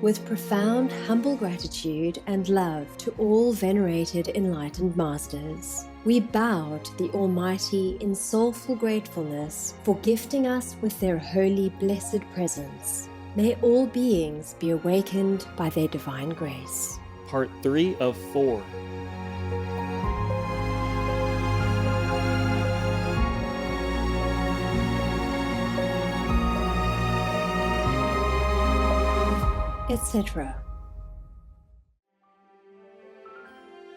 With profound, humble gratitude and love to all venerated enlightened masters, we bow to the Almighty in soulful gratefulness for gifting us with their holy, blessed presence. May all beings be awakened by their divine grace. Part 3 of 4. Etc.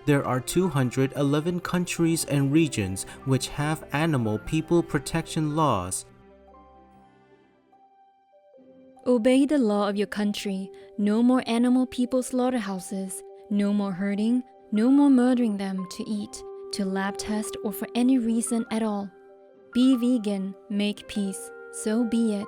There are 211 countries and regions which have animal people protection laws. Obey the law of your country. No more animal people slaughterhouses. No more hurting. No more murdering them to eat, to lab test, or for any reason at all. Be vegan. Make peace. So be it.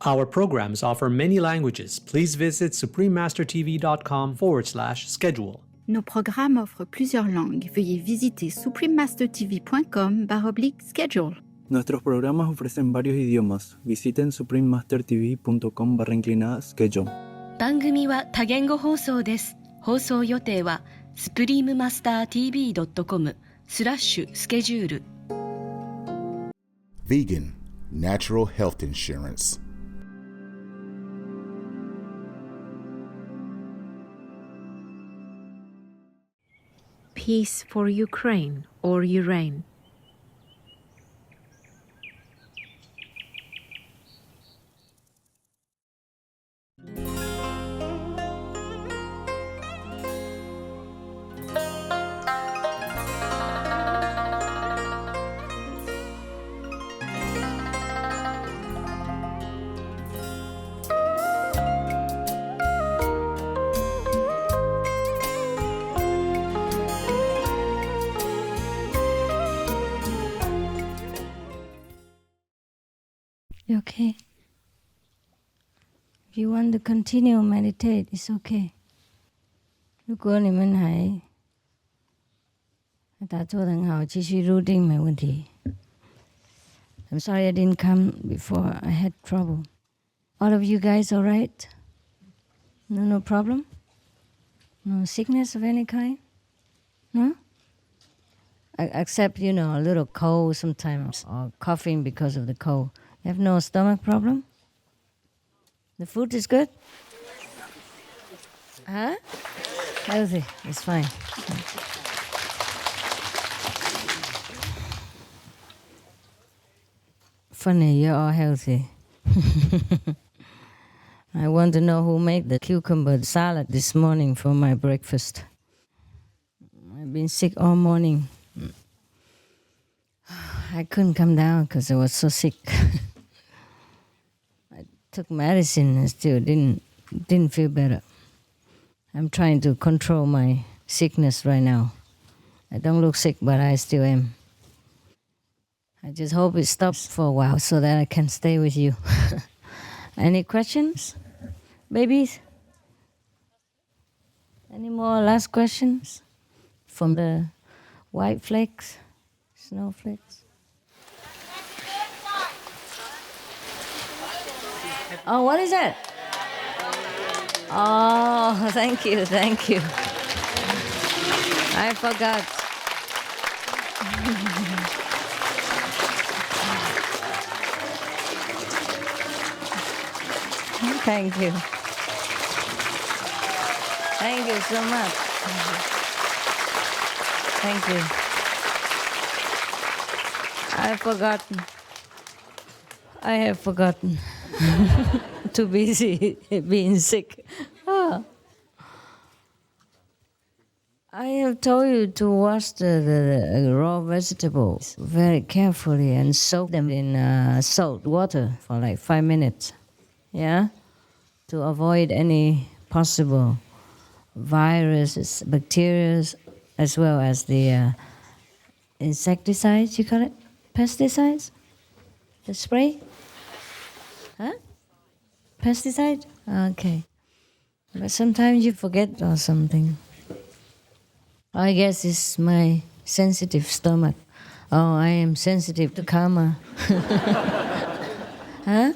Our programs offer many languages. Please visit suprememastertv.com/schedule. Nos programmes offrent plusieurs langues. Veuillez visiter suprememastertv.com/schedule. Nuestros programas ofrecen varios idiomas. Visiten suprememastertv.com/schedule. 番組は多言語放送です。放送予定は suprememastertv.com/schedule。 Vegan Natural Health Insurance. Peace for Ukraine or Ukraine. You okay? If you want to continue meditate, it's okay. 如果你们还打坐得很好，继续入定没问题。I'm sorry I didn't come before. I had trouble. All of you guys all right? No problem? No sickness of any kind? No? Except, a little cold sometimes, or coughing because of the cold. You have no stomach problem? The food is good? Huh? Healthy, it's fine. Funny, you're all healthy. I want to know who made the cucumber salad this morning for my breakfast. I've been sick all morning. I couldn't come down because I was so sick. I took medicine and still didn't feel better. I'm trying to control my sickness right now. I don't look sick, but I still am. I just hope it stops for a while so that I can stay with you. Any questions? Babies? Any more last questions? From the white flakes, snowflakes? Oh, what is that? Oh, thank you. I forgot. Thank you. Thank you so much. Thank you. I have forgotten. Too busy being sick. Oh. I have told you to wash the raw vegetables very carefully and soak them in salt water for like 5 minutes. Yeah? To avoid any possible viruses, bacteria, as well as the insecticides, you call it? Pesticides? The spray? Huh? Pesticide? Okay. But sometimes you forget or something. I guess it's my Sensitive stomach. Oh, I am sensitive to karma. Huh?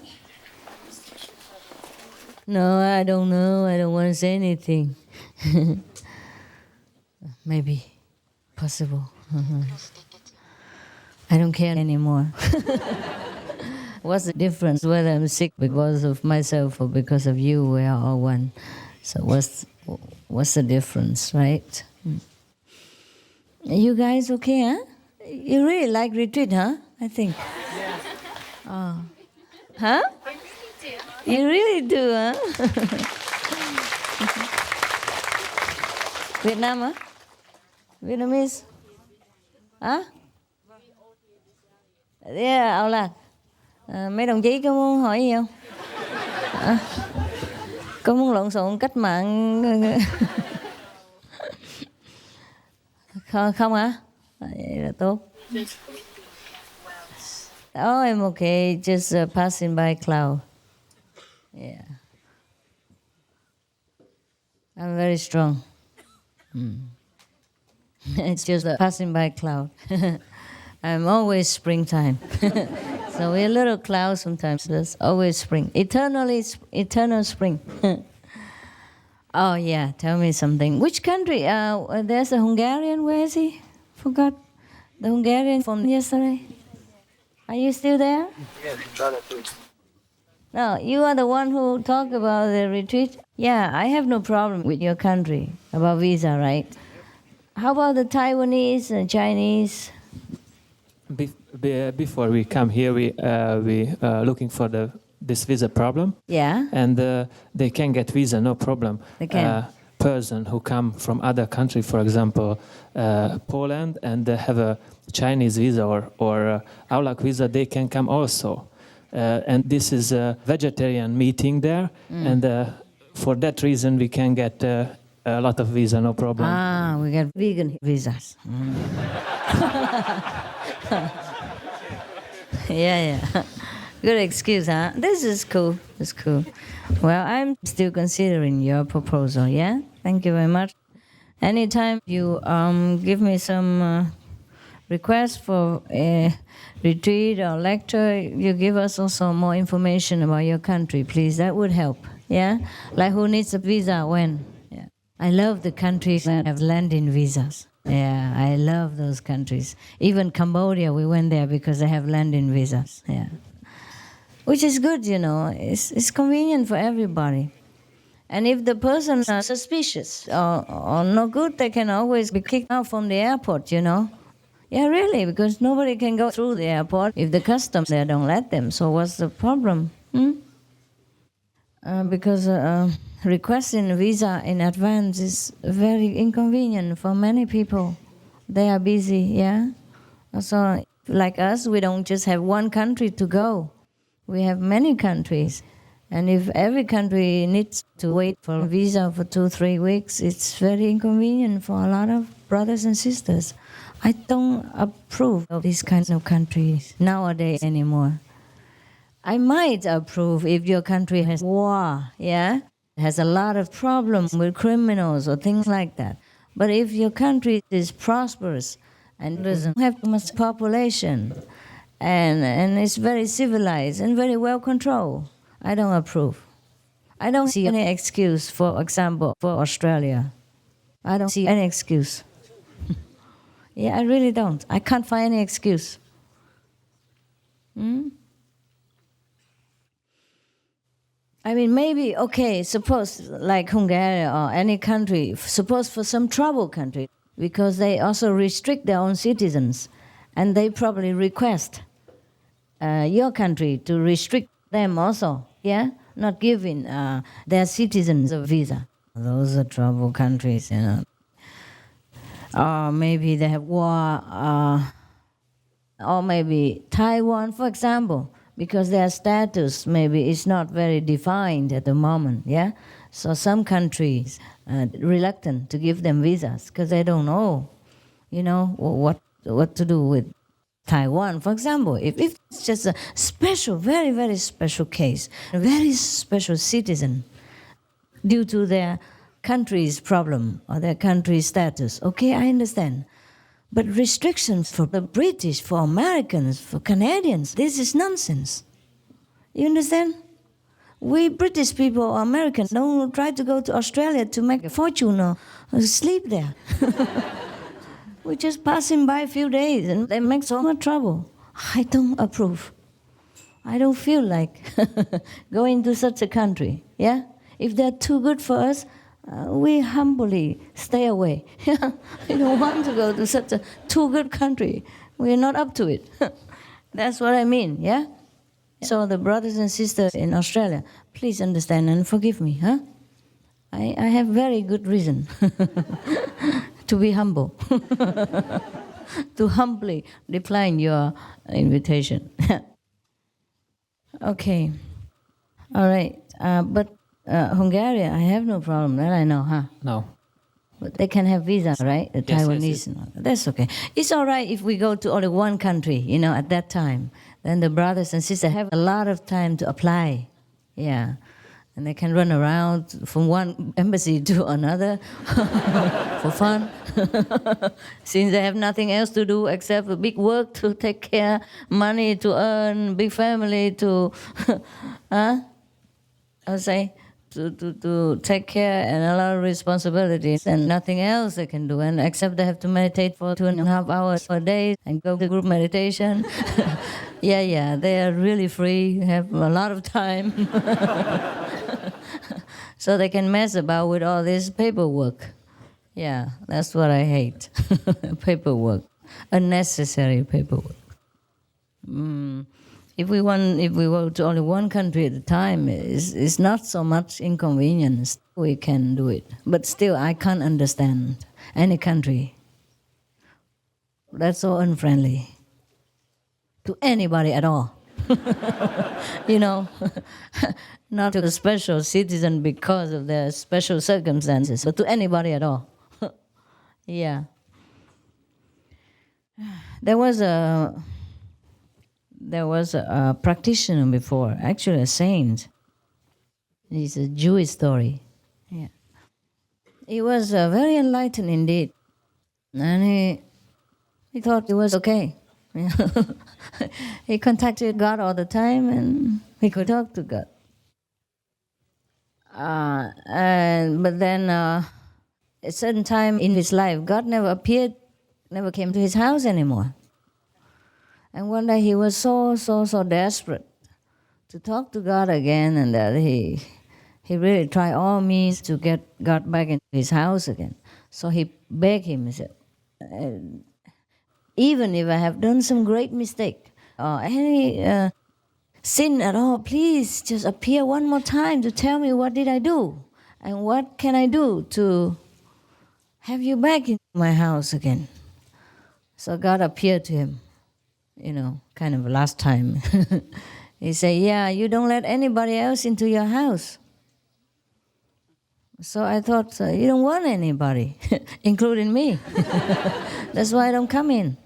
No, I don't know. I don't want to say anything. Maybe. Possible. I don't care anymore. What's the difference whether I'm sick because of myself or because of you? We are all one. So what's the difference, right? You guys okay, huh? You really like retreat, huh? I think. Yeah. Oh. Huh? You really do, huh? Vietnam, huh? Vietnamese? Hả? Yeah, Âu Lạc. Mấy đồng chí có muốn hỏi gì không? Có muốn lộn xộn cách mạng không hả? Vậy là tốt. Oh, I'm okay. Just passing by cloud. Yeah. I'm very strong. It's just passing by cloud. I'm always springtime. So we're little clouds sometimes. There's always spring. Eternal spring. Oh, yeah. Tell me something. Which country? There's a Hungarian. Where is he? Forgot. The Hungarian from yesterday. Are you still there? Yes, No, you are the one who talked about the retreat. Yeah, I have no problem with your country about visa, right? How about the Taiwanese and Chinese? Before we come here, we looking for this visa problem. Yeah. And they can get visa, no problem. They can. Person who come from other country, for example, Poland, and they have a Chinese visa or Aulak visa, they can come also. And this is a vegetarian meeting there, and for that reason we can get a lot of visa, no problem. Ah, we get vegan visas. Yeah. Good excuse, huh? This is cool. It's cool. Well, I'm still considering your proposal, yeah? Thank you very much. Anytime you give me some requests for a retreat or lecture, you give us also more information about your country, please. That would help, yeah? Like who needs a visa when? Yeah. I love the countries that have landing visas. Yeah, I love those countries. Even Cambodia, we went there because they have landing visas, yeah. Which is good, you know. It's convenient for everybody. And if the person is suspicious or no good, they can always be kicked out from the airport, you know. Yeah, really, because nobody can go through the airport if the customs there don't let them. So what's the problem? Because requesting a visa in advance is very inconvenient for many people. They are busy, yeah. So like us, we don't just have one country to go. We have many countries. And if every country needs to wait for a visa for 2-3 weeks, it's very inconvenient for a lot of brothers and sisters. I don't approve of these kinds of countries nowadays anymore. I might approve if your country has war, yeah? Has a lot of problems with criminals or things like that. But if your country is prosperous and doesn't have too much population and it's very civilized and very well controlled, I don't approve. I don't see any excuse, for example, for Australia. I don't see any excuse. Yeah, I really don't. I can't find any excuse. I mean, maybe, okay, suppose like Hungary or any country, suppose for some troubled country, because they also restrict their own citizens, and they probably request your country to restrict them also, yeah? Not giving their citizens a visa. Those are troubled countries, you know. Or maybe they have war, or maybe Taiwan, for example, because their status maybe is not very defined at the moment, yeah? So some countries are reluctant to give them visas because they don't know, you know, what to do with Taiwan, for example. If it's just a special, very, very special case, a very special citizen due to their country's problem or their country's status, okay, I understand. But restrictions for the British, for Americans, for Canadians, this is nonsense. You understand? We British people or Americans don't try to go to Australia to make a fortune or sleep there. We're just passing by a few days and they make so much trouble. I don't approve. I don't feel like going to such a country. Yeah? If they're too good for us, we humbly stay away. We don't want to go to such a too good country. We're not up to it. That's what I mean, yeah? So the brothers and sisters in Australia, please understand and forgive me, huh? I have very good reason to be humble, to humbly decline your invitation. Okay, all right, but Hungary, I have no problem, that I know, huh? No. But they can have visa, right? The Yes, Taiwanese. yes. That's okay. It's all right if we go to only one country, at that time. Then the brothers and sisters have a lot of time to apply. Yeah. And they can run around from one embassy to another for fun. Since they have nothing else to do except big work to take care, money to earn, big family to, I would say, to take care and a lot of responsibilities and nothing else they can do, and except they have to meditate for 2.5 hours a day and go to group meditation. Yeah, they are really free, have a lot of time. So they can mess about with all this paperwork. Yeah, that's what I hate. Paperwork, unnecessary paperwork. If we go to only one country at a time, it's not so much inconvenience. We can do it. But still, I can't understand any country that's so unfriendly to anybody at all. Not to a special citizen because of their special circumstances, but to anybody at all. Yeah. There was a practitioner before, actually a saint. It's a Jewish story. Yeah. He was very enlightened indeed. And he thought it was okay. He contacted God all the time and he could talk to God. But then at a certain time in his life, God never appeared, never came to his house anymore. And one day he was so desperate to talk to God again, and that he really tried all means to get God back into his house again. So he begged him, he said, even if I have done some great mistake or any sin at all, please just appear one more time to tell me what did I do and what can I do to have you back in my house again. So God appeared to him, kind of last time. He said, yeah, you don't let anybody else into your house. So I thought, you don't want anybody, including me. That's why I don't come in.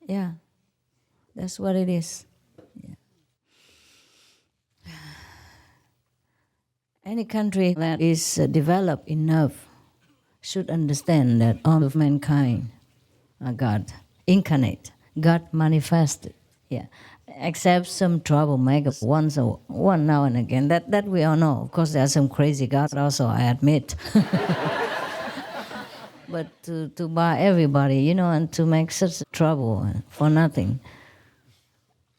Yeah, that's what it is. Yeah. Any country that is developed enough should understand that all of mankind are God, incarnate, God manifested. Yeah, except some troublemakers one now and again. That we all know. Of course, there are some crazy gods also, I admit. But to bar everybody, and to make such trouble for nothing,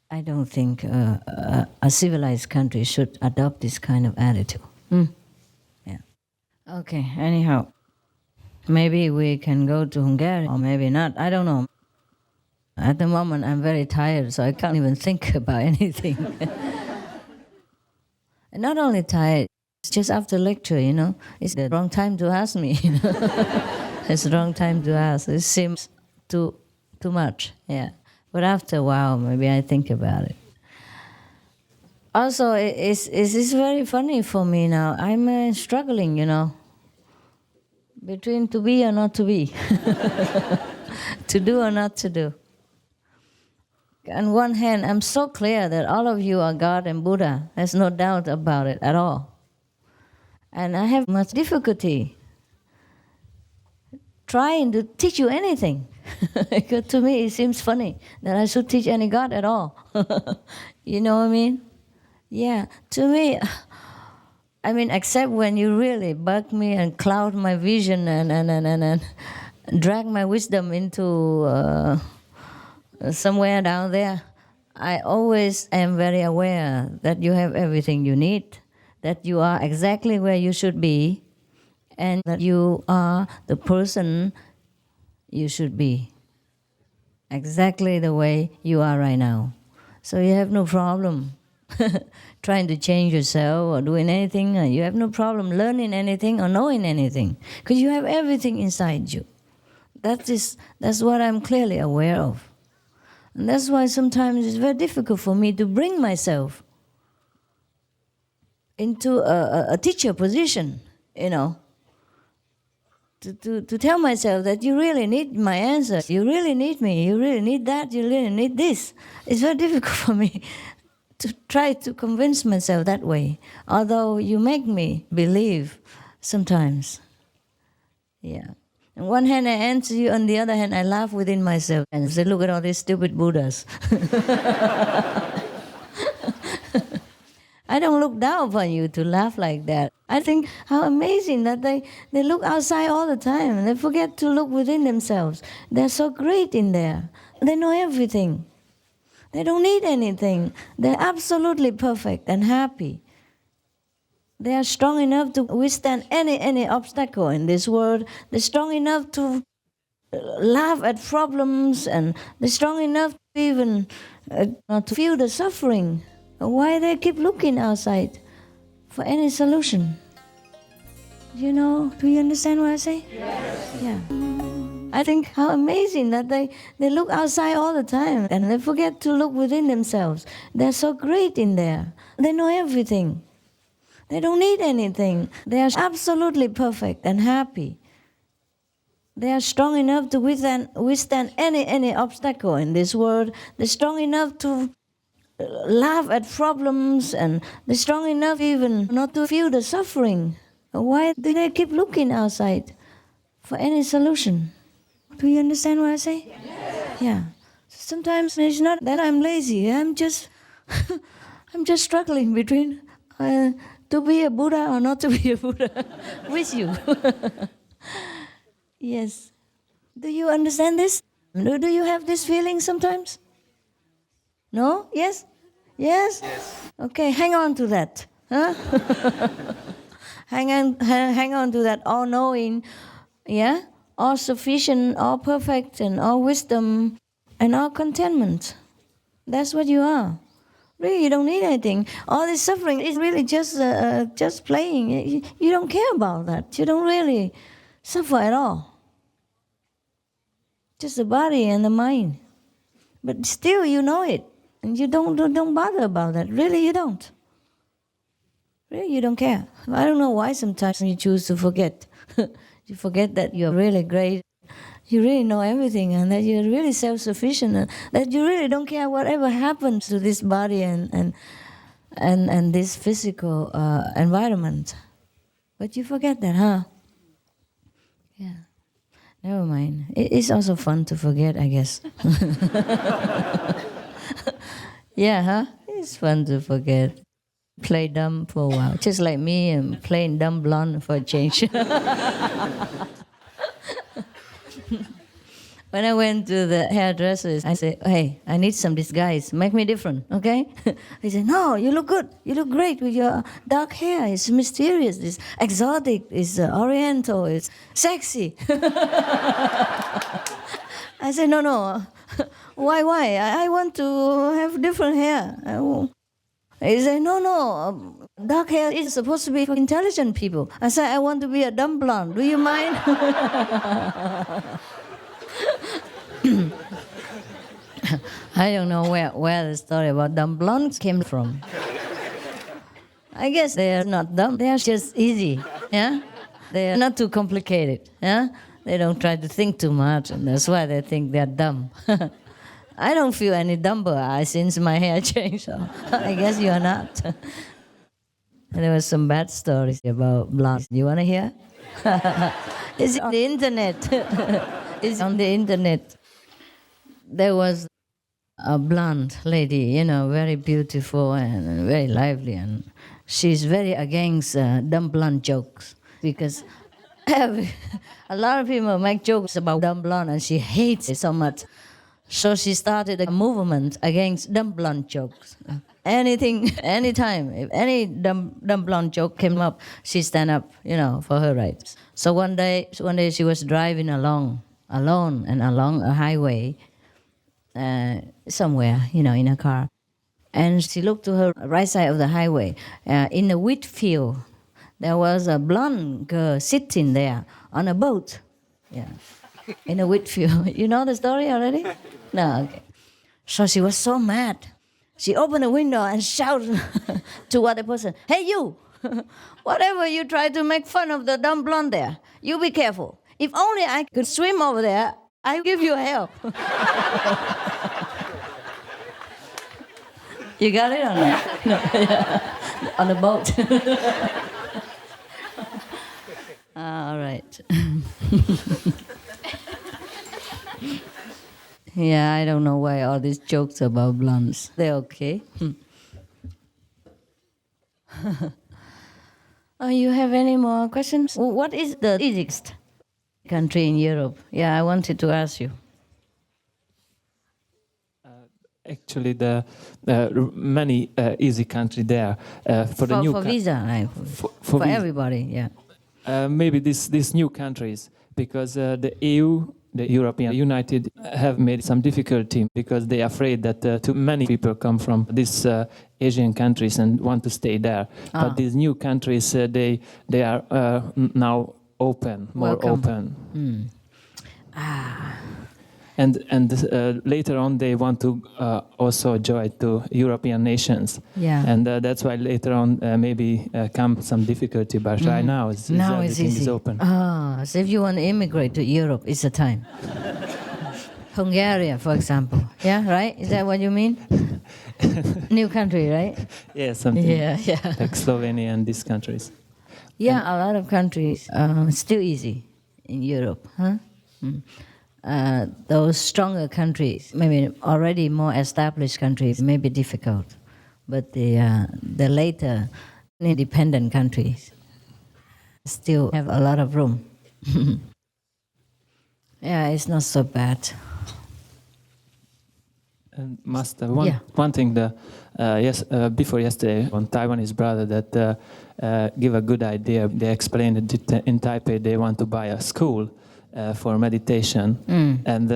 I don't think a civilized country should adopt this kind of attitude. Yeah. Okay, anyhow, maybe we can go to Hungary, or maybe not. I don't know. At the moment, I'm very tired, so I can't even think about anything. And not only tired, it's just after lecture, It's the wrong time to ask me, It's the wrong time to ask. It seems too much, yeah. But after a while, maybe I think about it. Also, it's very funny for me now. I'm struggling, between to be or not to be. To do or not to do. On one hand, I'm so clear that all of you are God and Buddha. There's no doubt about it at all. And I have much difficulty trying to teach you anything. Because to me, it seems funny that I should teach any God at all. You know what I mean? Yeah, to me, I mean, except when you really bug me and cloud my vision and drag my wisdom into somewhere down there, I always am very aware that you have everything you need, that you are exactly where you should be, and that you are the person you should be, exactly the way you are right now. So you have no problem trying to change yourself or doing anything. You have no problem learning anything or knowing anything, because you have everything inside you. That's what I'm clearly aware of. And that's why sometimes it's very difficult for me to bring myself into a teacher position, you know, to tell myself that you really need my answer, you really need me, you really need that, you really need this. It's very difficult for me to try to convince myself that way, although you make me believe sometimes. Yeah. On one hand, I answer you. On the other hand, I laugh within myself and say, look at all these stupid Buddhas. I don't look down upon you to laugh like that. I think how amazing that they look outside all the time and they forget to look within themselves. They're so great in there. They know everything. They don't need anything. They're absolutely perfect and happy. They are strong enough to withstand any obstacle in this world. They're strong enough to laugh at problems, and they're strong enough even not to feel the suffering. Why they keep looking outside for any solution? You know, do you understand what I say? Yes. Yeah. I think how amazing that they look outside all the time and they forget to look within themselves. They're so great in there. They know everything. They don't need anything. They are absolutely perfect and happy. They are strong enough to withstand any obstacle in this world. They're strong enough to laugh at problems, and they're strong enough even not to feel the suffering. Why do they keep looking outside for any solution? Do you understand what I say? Yes. Yeah. Sometimes it's not that I'm lazy. I'm just struggling between to be a Buddha or not to be a Buddha with you. Yes. Do you understand this? Do you have this feeling sometimes? No? Yes? Yes? Yes. Okay, hang on to that. Huh? hang on to that all-knowing, yeah? All-sufficient, all-perfect, and all-wisdom, and all-contentment. That's what you are. Really, you don't need anything. All this suffering is really just playing. You don't care about that. You don't really suffer at all. Just the body and the mind. But still, you know it, and you don't bother about that. Really, you don't. Really, you don't care. I don't know why sometimes you choose to forget. You forget that you're really great. You really know everything, and that you're really self-sufficient, and that you really don't care whatever happens to this body and this physical environment. But you forget that, huh? Yeah. Never mind. It's also fun to forget, I guess. Yeah, huh? It's fun to forget. Play dumb for a while. Just like me, I'm playing dumb blonde for a change. When I went to the hairdressers, I said, hey, I need some disguise. Make me different, okay? He said, no, you look good. You look great with your dark hair. It's mysterious. It's exotic. It's oriental. It's sexy. I said, no. Why? I want to have different hair. He said, no. Dark hair is supposed to be for intelligent people. I said, I want to be a dumb blonde. Do you mind? I don't know where the story about dumb blondes came from. I guess they are not dumb. They are just easy. Yeah, they are not too complicated. Yeah, they don't try to think too much, and that's why they think they are dumb. I don't feel any dumber since my hair changed. So I guess you are not. There were some bad stories about blondes. You want to hear? It's on the internet. It's on the internet. There was a blonde lady, very beautiful and very lively, and she's very against dumb blonde jokes because a lot of people make jokes about dumb blonde, and she hates it so much. So she started a movement against dumb blonde jokes. Anything, anytime, if any dumb blonde joke came up, she stand up, for her rights. So one day she was driving alone and along a highway, somewhere, in a car, and she looked to her right side of the highway. In a wheat field, there was a blonde girl sitting there on a boat. Yeah. In a wheat field. You know the story already? No, okay. So she was so mad. She opened the window and shouted to other person, "Hey, you! Whatever you try to make fun of the dumb blonde there, you be careful. If only I could swim over there, I'll give you help." You got it or not? No. On the boat. All right. Yeah, I don't know why all these jokes about blondes. They're okay. You have any more questions? What is the easiest country in Europe? Yeah, I wanted to ask you. Actually, the many easy country there for the new for visa, like, for visa. everybody. Yeah. Maybe these new countries, because the EU, the European United, have made some difficulty because they are afraid that too many people come from these Asian countries and want to stay there. But these new countries, they are now open, more open. And later on, they want to also join to European nations. Yeah. And that's why later on maybe come some difficulty. But right now, everything is open. So if you want to immigrate to Europe, it's the time. Hungary, for example. Yeah, right? Is that what you mean? New country, right? Yeah, something. Yeah. Like Slovenia and these countries. Yeah, a lot of countries still easy in Europe, huh? Those stronger countries, maybe already more established countries, may be difficult, but the later independent countries still have a lot of room. Yeah, it's not so bad. And Master, one thing before yesterday on Taiwanese brother that give a good idea. They explained that in Taipei they want to buy a school for meditation, and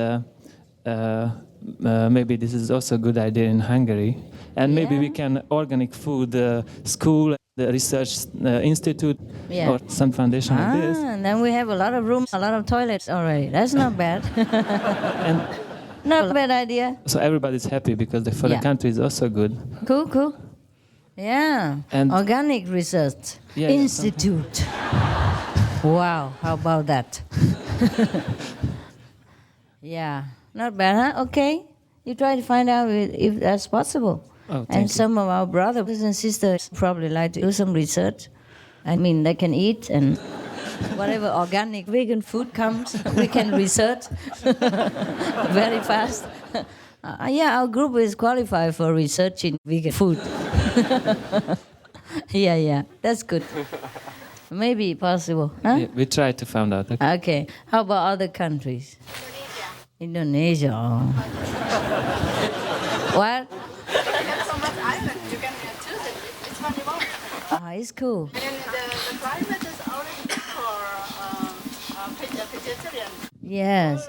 maybe this is also a good idea in Hungary. And maybe we can organic food school, the research institute, or some foundation like this. And then we have a lot of rooms, a lot of toilets already. That's not bad. And not a bad idea. So everybody's happy because for the country is also good. Cool. Yeah. And organic research institute. Wow, how about that? Yeah, not bad, huh? Okay, you try to find out if that's possible. And some of our brothers and sisters probably like to do some research. I mean, they can eat, and whatever organic vegan food comes, we can research very fast. Our group is qualified for researching vegan food. Yeah, that's good. Maybe possible, huh? Yeah, we try to find out. Okay. How about other countries? Indonesia. What? So much island, you can choose it. Which one you want? It's cool. And the climate is already good for vegetarian. Yes.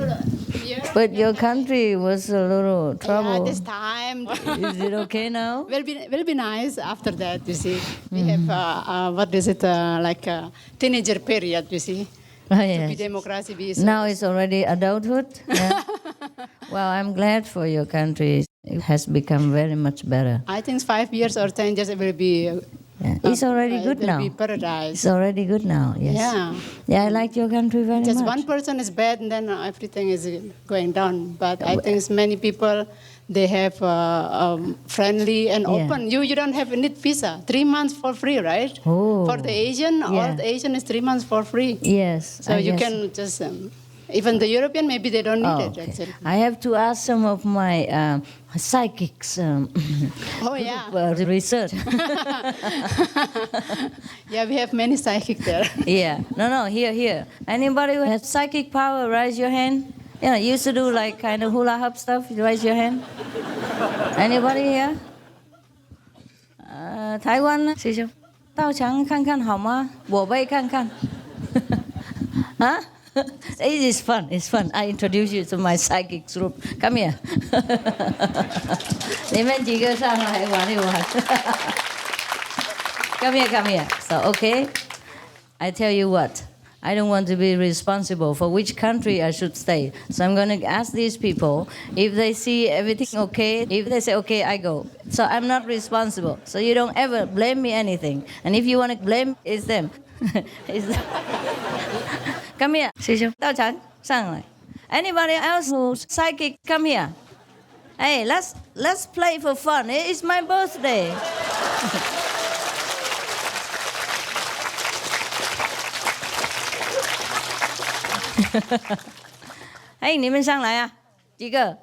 But your country was a little trouble. Yeah, this time. Is it okay now? Will be nice after that, you see. We have, like a teenager period, you see. To be democracy. Now it's already adulthood. Yeah. Well, I'm glad for your country. It has become very much better. I think 5 years or 10 years it will be... It's already good now. It will be paradise. It's already good now, yes. Yeah, I like your country very much. Just one person is bad and then everything is going down. But I think many people, they have friendly and open. You don't have need visa. 3 months for free, right? Oh. For the Asian, all the Asian is 3 months for free. Yes. So you can just even the European, maybe they don't need it. Okay. Actually. I have to ask some of my psychics. Oh yeah. Research. Yeah, we have many psychics there. Yeah. No. Here. Anybody who has psychic power, raise your hand. Yeah, used to do like kind of hula hoop stuff. Raise your hand. Anybody here? Taiwan 师兄，到场看看好吗？我背看看。Huh? It is fun. It's fun. I introduce you to my psychic group. Come here. 你们几个上来玩一玩。Come here. So, okay. I tell you what. I don't want to be responsible for which country I should stay. So I'm going to ask these people if they see everything okay. If they say, okay, I go. So I'm not responsible. So you don't ever blame me anything. And if you want to blame, it's them. Come here. 师兄，到场上来。Anybody else who's psychic, come here. Hey, let's play for fun. It's my birthday. 哎，你们上来啊！几个？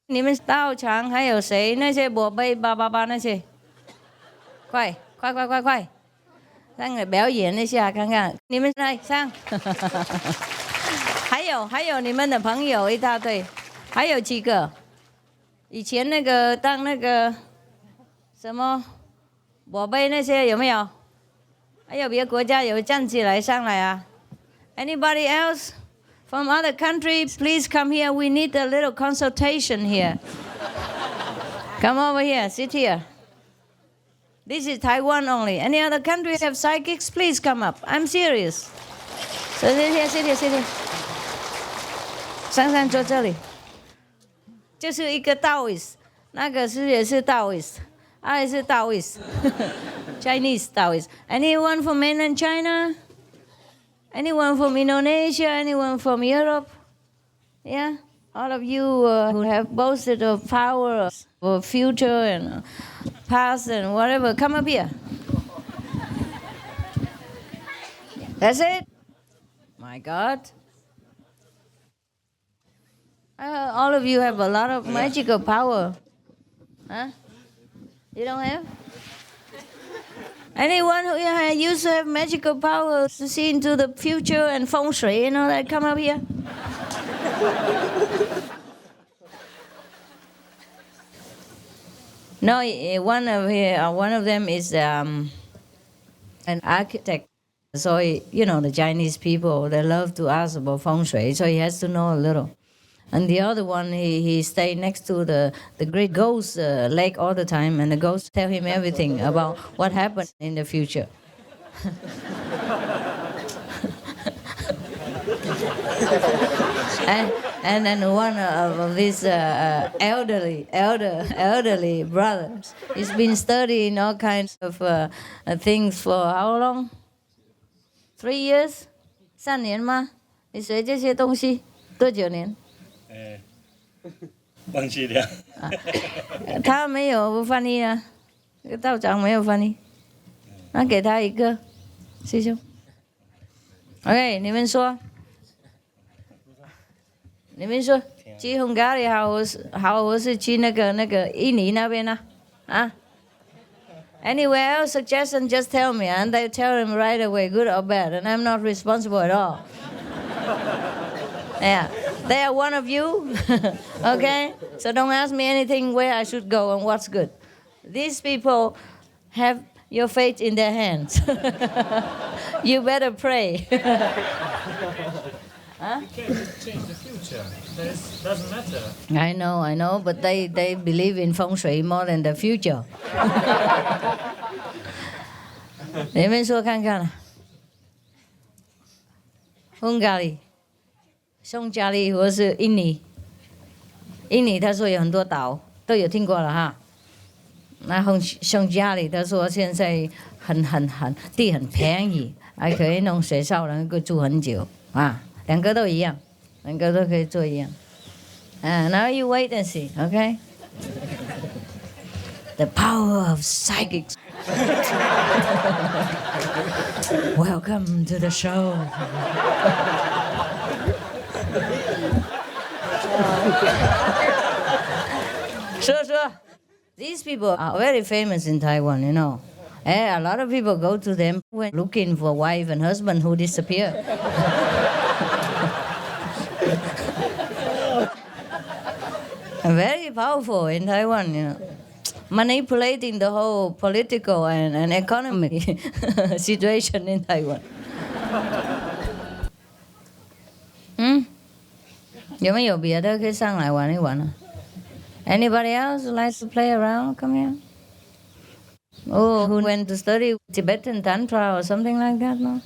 你们到场还有谁？那些宝贝888那些，快！上来表演一下看看。你们来上。还有你们的朋友一大堆，还有几个？以前那个当那个什么宝贝那些有没有？还有别的国家有站起来上来啊 ？Anybody else from other country? Please come here. We need a little consultation here. Come over here. Sit here. This is Taiwan only. Any other country have psychics? Please come up. I'm serious. So sit here. 上坐这里。就是一个 Taoist， 那个也是 Taoist， 也是 Taoist， Chinese Taoist. Anyone from mainland China? Anyone from Indonesia? Anyone from Europe? Yeah, all of you who have boasted of power, of future and past and whatever, come up here. That's it. My God. All of you have a lot of magical power. Huh? You don't have? Anyone who used to have magical power to see into the future and feng shui and all that, come up here. No, one of them is an architect. So, the Chinese people, they love to ask about feng shui, so he has to know a little. And the other one, he stayed next to the great ghost lake all the time, and the ghosts tell him everything about what happened in the future. and then one of these elderly brothers, he's been studying all kinds of things for how long? 3 years? 3年吗？你学这些东西多久年？忘记了。他没有翻译啊，道长没有翻译，那给他一个，师兄。OK， 你们说，去匈牙利好，我是去那个印尼那边呢？啊 ？Anywhere else suggestion, just tell me, and they tell him right away, good or bad, and I'm not responsible at all. Yeah. They are one of you, okay? So don't ask me anything where I should go and what's good. These people have your fate in their hands. You better pray. Huh? You can't change the future. That doesn't matter. I know, but they believe in feng shui more than the future. 你们说看看啊，匈牙利。匈牙利或是印尼，他说有很多岛，都有听过了哈。那匈牙利他说现在地很便宜，还可以弄学校，能够住很久啊。两个都一样，两个都可以做一样。Now you wait and see, okay? The power of psychics. Welcome to the show. Sure. These people are very famous in Taiwan, you know. A lot of people go to them when looking for wife and husband who disappear. Very powerful in Taiwan, you know. Manipulating the whole political and economic situation in Taiwan. 有没有别的可以上来玩一玩呢？ Anybody else likes to play around? Come here. Oh, who went to study Tibetan Tantra or something like that? No.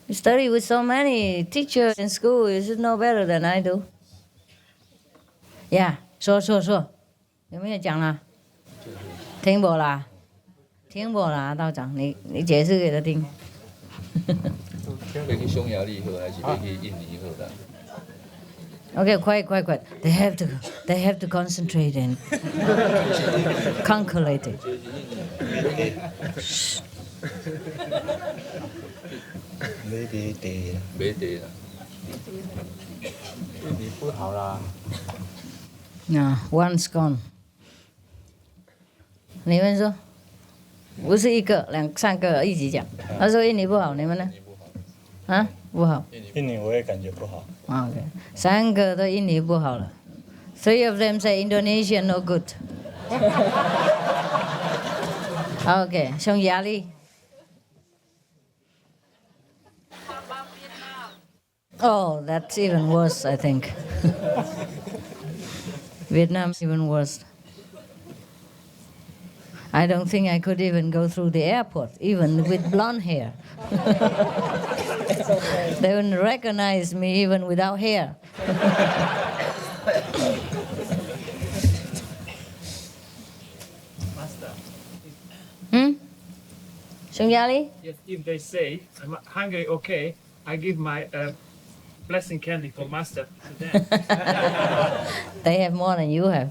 You study with so many teachers in school. You should know better than I do. Yeah. 说，有没有讲啦？听不啦？听不啦？道长，你解释给他听。要去匈牙利好，还是要去印尼好的？ Okay, quiet. They have to concentrate and calculate it. 没得了。你不好啦。No, one's gone. 你们说，不是一个、3个一起讲。他说印尼不好，你们呢？啊，不好。印尼我也感觉不好。Okay, 3个都印尼不好了。3 of them say Indonesia no good. Okay, 匈牙利。Oh, that's even worse, I think. Vietnam's even worse. I don't think I could even go through the airport, even with blonde hair. They wouldn't recognize me even without hair. Songyali? Yes, if they say I'm hungry, okay, I give my blessing candy for Master to them. They have more than you have.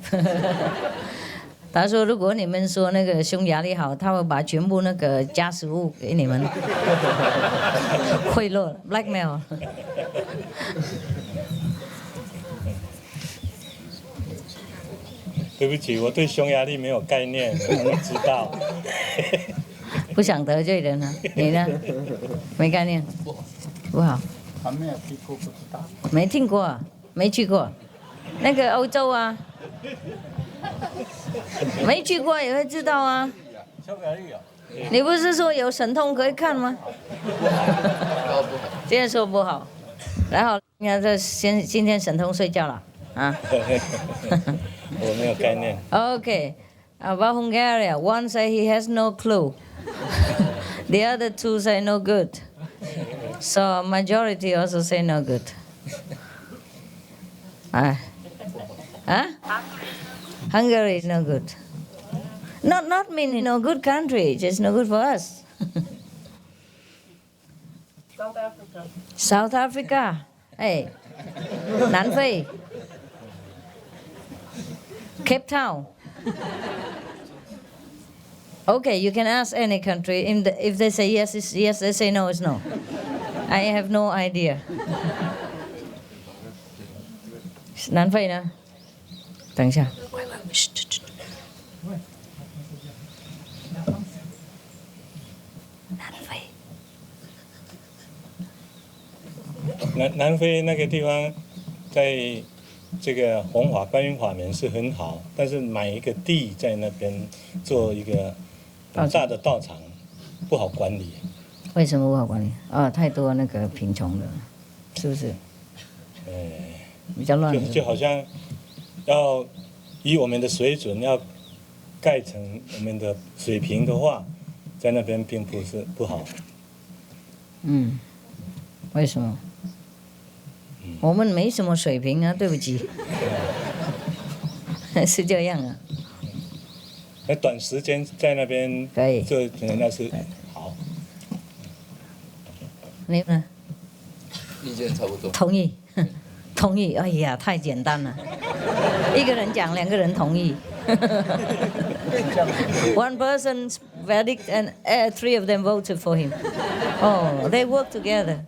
他说：“如果你们说那个匈牙利好，他会把全部那个加食物给你们，贿赂 blackmail。”对不起，我对匈牙利没有概念，我不知道。不想得罪人啊，你呢？没概念，不好。还没有听过，不知道。没听过，没去过，那个欧洲啊。没去过也会知道啊。你不是说有神通可以看吗？今天说不好，然后你看这今天神通睡觉了啊。我没有概念。Okay, about Hungary, one say he has no clue, the other 2 say no good, so majority also say no good. Hungary is no good. Not meaning no good country, just no good for us. South Africa. Hey, 南非. Cape Town. Okay, you can ask any country. If they say yes, it's yes. They say no, it's no. I have no idea. 南非呢？等一下。南非那个地方，在这个弘法观音法门是很好，但是买一个地在那边做一个很大的道场，不好管理。为什么不好管理？太多那个贫穷的，是不是？比较乱。就好像要以我们的水准要盖成我们的水平的话，在那边并不是不好。为什么？我们没什么水平啊，对不起。是这样啊。那短时间在那边可以，这那是好。你呢？意见差不多。同意，同意。哎呀，太简单了，一个人讲，2个人同意。One person's verdict and 3 of them voted for him. Oh, they work together.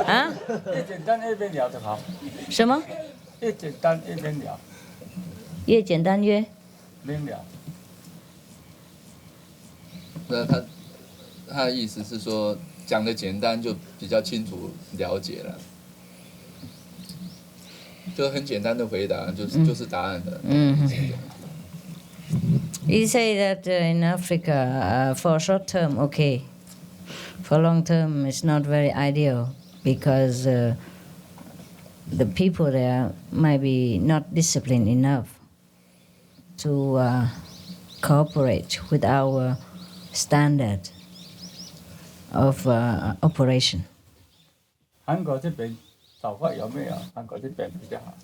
啊？越简单越边聊的好。什么？越简单越边聊。越简单越边聊。那他的意思是说，讲的简单就比较清楚了解了，就很简单的回答就是答案的。He say that in Africa, for short term, okay. For long term, it's not very ideal because the people there might be not disciplined enough to cooperate with our standard of operation. 韩国这边早发有没有？韩国这边比较好。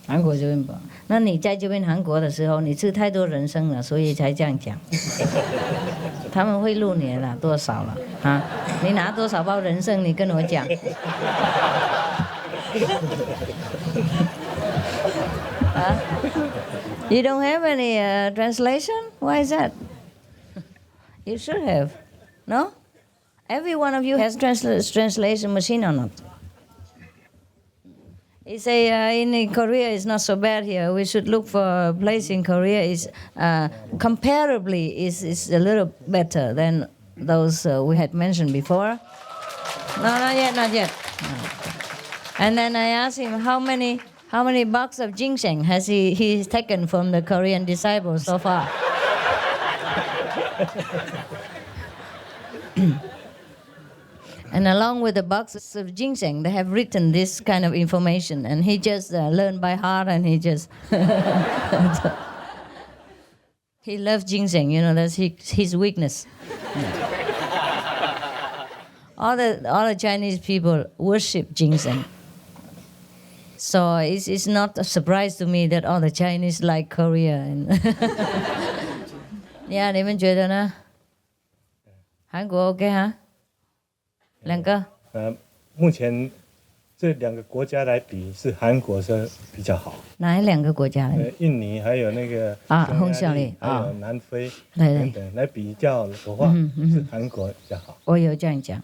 韩国这边吧，那你在这边韩国的时候，你吃太多人参了，所以才这样讲。他们会录你了，多少了啊？你拿多少包人参？你跟我讲。You don't have any translation? Why is that? You should have, no? Every one of you has translation machine or not? He say in Korea it's not so bad here. We should look for a place in Korea is comparably is a little better than those we had mentioned before. No, not yet, not yet. No. And then I asked him how many boxes of ginseng has he's taken from the Korean disciples so far. And along with the boxes of ginseng, they have written this kind of information, and he just learned by heart, and he just he loves ginseng. You know, that's his weakness. All the Chinese people worship ginseng, so it's not a surprise to me that all the Chinese like Korea. And yeah, 你们觉得呢？韩国 OK 哈？两个？目前这2个国家来比，是韩国是比较好。哪2个国家来？印尼还有那个匈牙利，还有南非等等来比较的话，是韩国比较好。我有这样讲，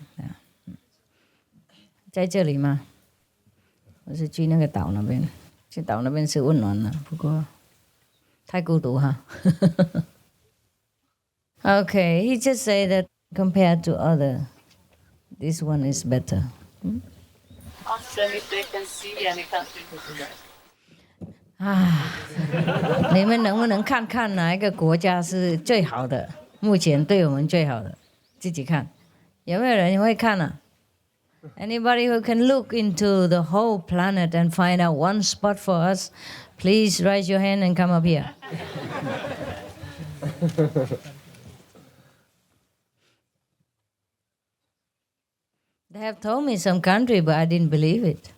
在这里吗？我是去那个岛那边，去岛那边是温暖了，不过太孤独哈。Okay, he just say that compared to other, this one is better. If they can see any country. 你们能不能看看哪一个国家是最好的？目前对我们最好的，自己看，有没有人会看啊？ Anybody who can look into the whole planet and find out one spot for us, please raise your hand and come up here. They have told me some country, but I didn't believe it.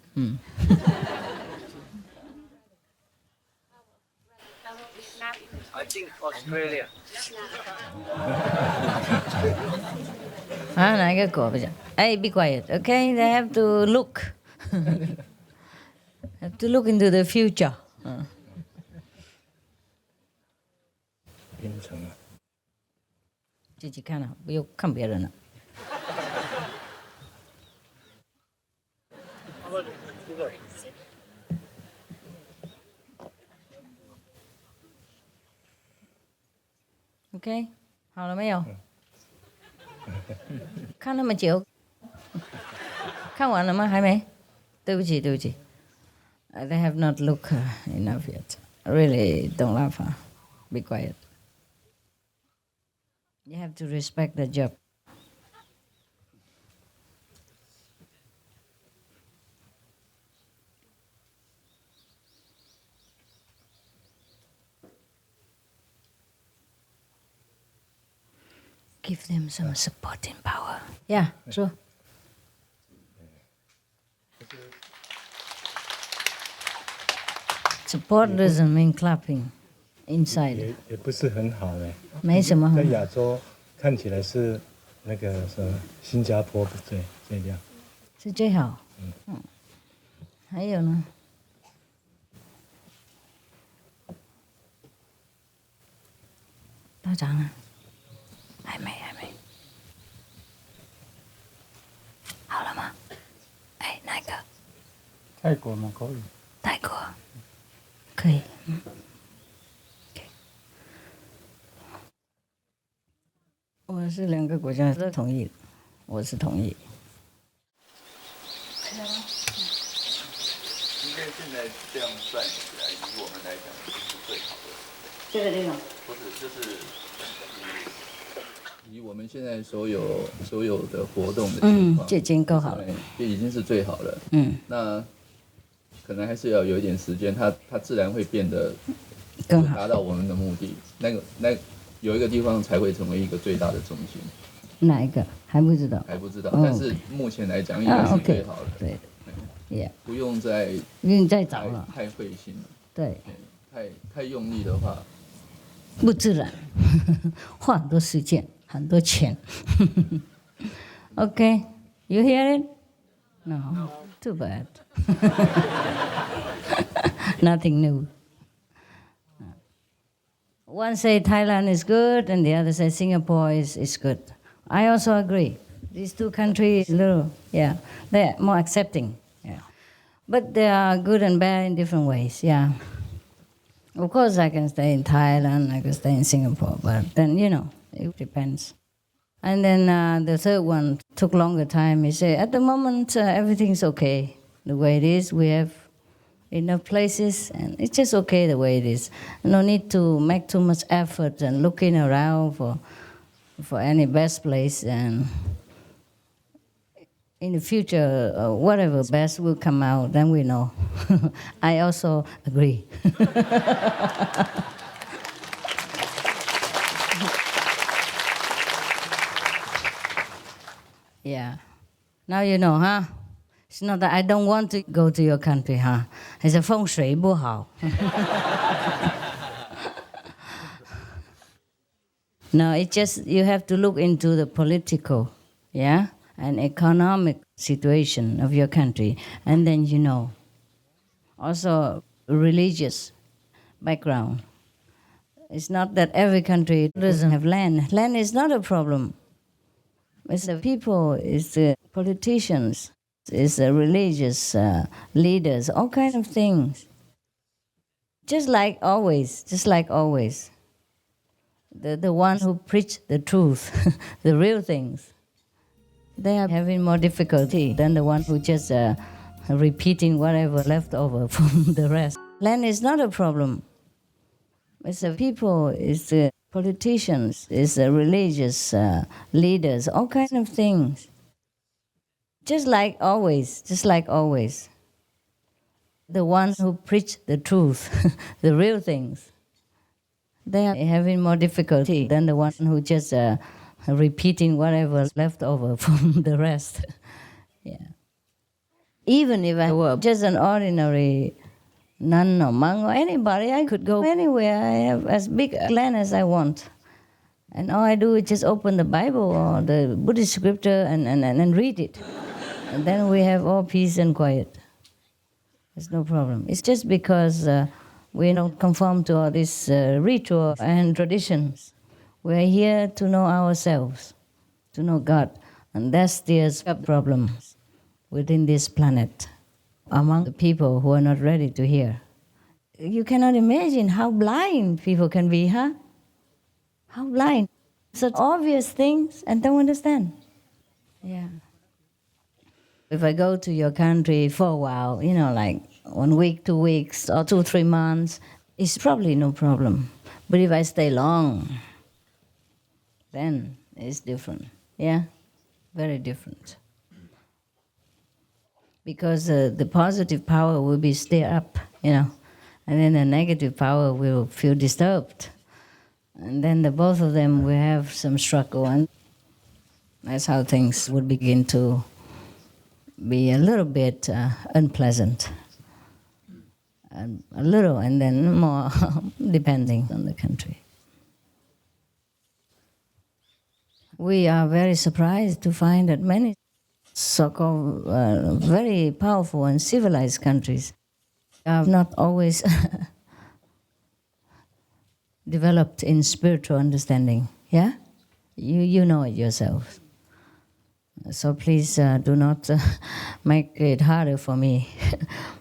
I think Australia. 哪一个国家？Hey, be quiet, okay? They have to look. Have to look into the future. 自己看啊，不用看别人了。OK， 好了没有？看那么久，看完了吗？还没？对不起，对不起。They have not looked enough yet. Really, don't laugh. Be quiet. You have to respect the job. Give them some supporting power. Yeah, sure. Support doesn't mean clapping inside. 也不是很好呢。没什么很好。在亚洲看起来是那个什么新加坡最亮。是最好。还有呢？道长呢？还没。好了吗？哎，哪个？泰国吗？可以。泰国可以。我是2个国家都同意，我是同意。应该现在这样算起来，以我们来讲，就是最好的。这个地方不是，就是以我们现在所有的活动的情况，这已经够好了，这已经是最好了。那可能还是要有一点时间，它自然会变得更好，达到我们的目的。那有一个地方才会成为一个最大的中心。哪一个还不知道？还不知道，但是目前来讲应该是最好的。对，不用再找了，太费心了。对，太用力的话，不自然，花很多时间，很多钱。Okay, you hear it? No, too bad. Nothing new. One say Thailand is good, and the other say Singapore is good. I also agree. These two countries, they're more accepting. Yeah, but they are good and bad in different ways. Yeah. Of course, I can stay in Thailand, I can stay in Singapore, but then, it depends. And then the third one took longer time. He said, at the moment, everything's okay the way it is. We have enough places, and it's just okay the way it is. No need to make too much effort and looking around for any best place. And in the future, whatever best will come out, then we know. I also agree. Yeah. Now you know, huh? It's not that I don't want to go to your country, huh? It's a 风水不好. No, it's just you have to look into the political, and economic situation of your country, and then you know. Also, religious background. It's not that every country doesn't have land. Land is not a problem. It's the people, it's the politicians, it's the religious leaders, all kinds of things. Just like always. The one who preach the truth, the real things, they are having more difficulty than the one who just repeating whatever left over from the rest. Land is not a problem. It's the people, it's the politicians, it's the religious leaders, all kinds of things. Just like always. The ones who preach the truth, the real things, they are having more difficulty than the one who just repeating whatever left over from the rest. Even if I were just an ordinary nun or monk or anybody, I could go anywhere. I have as big a land as I want. And all I do is just open the Bible or the Buddhist scripture and read it. And then we have all peace and quiet. There's no problem. It's just because we don't conform to all these ritual and traditions. We're here to know ourselves, to know God. And that's the problem within this planet, among the people who are not ready to hear. You cannot imagine how blind people can be, huh? How blind. Such obvious things and don't understand. Yeah. If I go to your country for a while, like 1 week, 2 weeks, or 2-3 months, it's probably no problem. But if I stay long, then it's different. Yeah? Very different. Because the positive power will be stirred up, and then the negative power will feel disturbed. And then both of them will have some struggle, and that's how things would begin to be a little bit unpleasant. And a little, and then more, depending on the country. We are very surprised to find that many so-called very powerful and civilized countries are not always developed in spiritual understanding. Yeah? You know it yourself. So please do not make it harder for me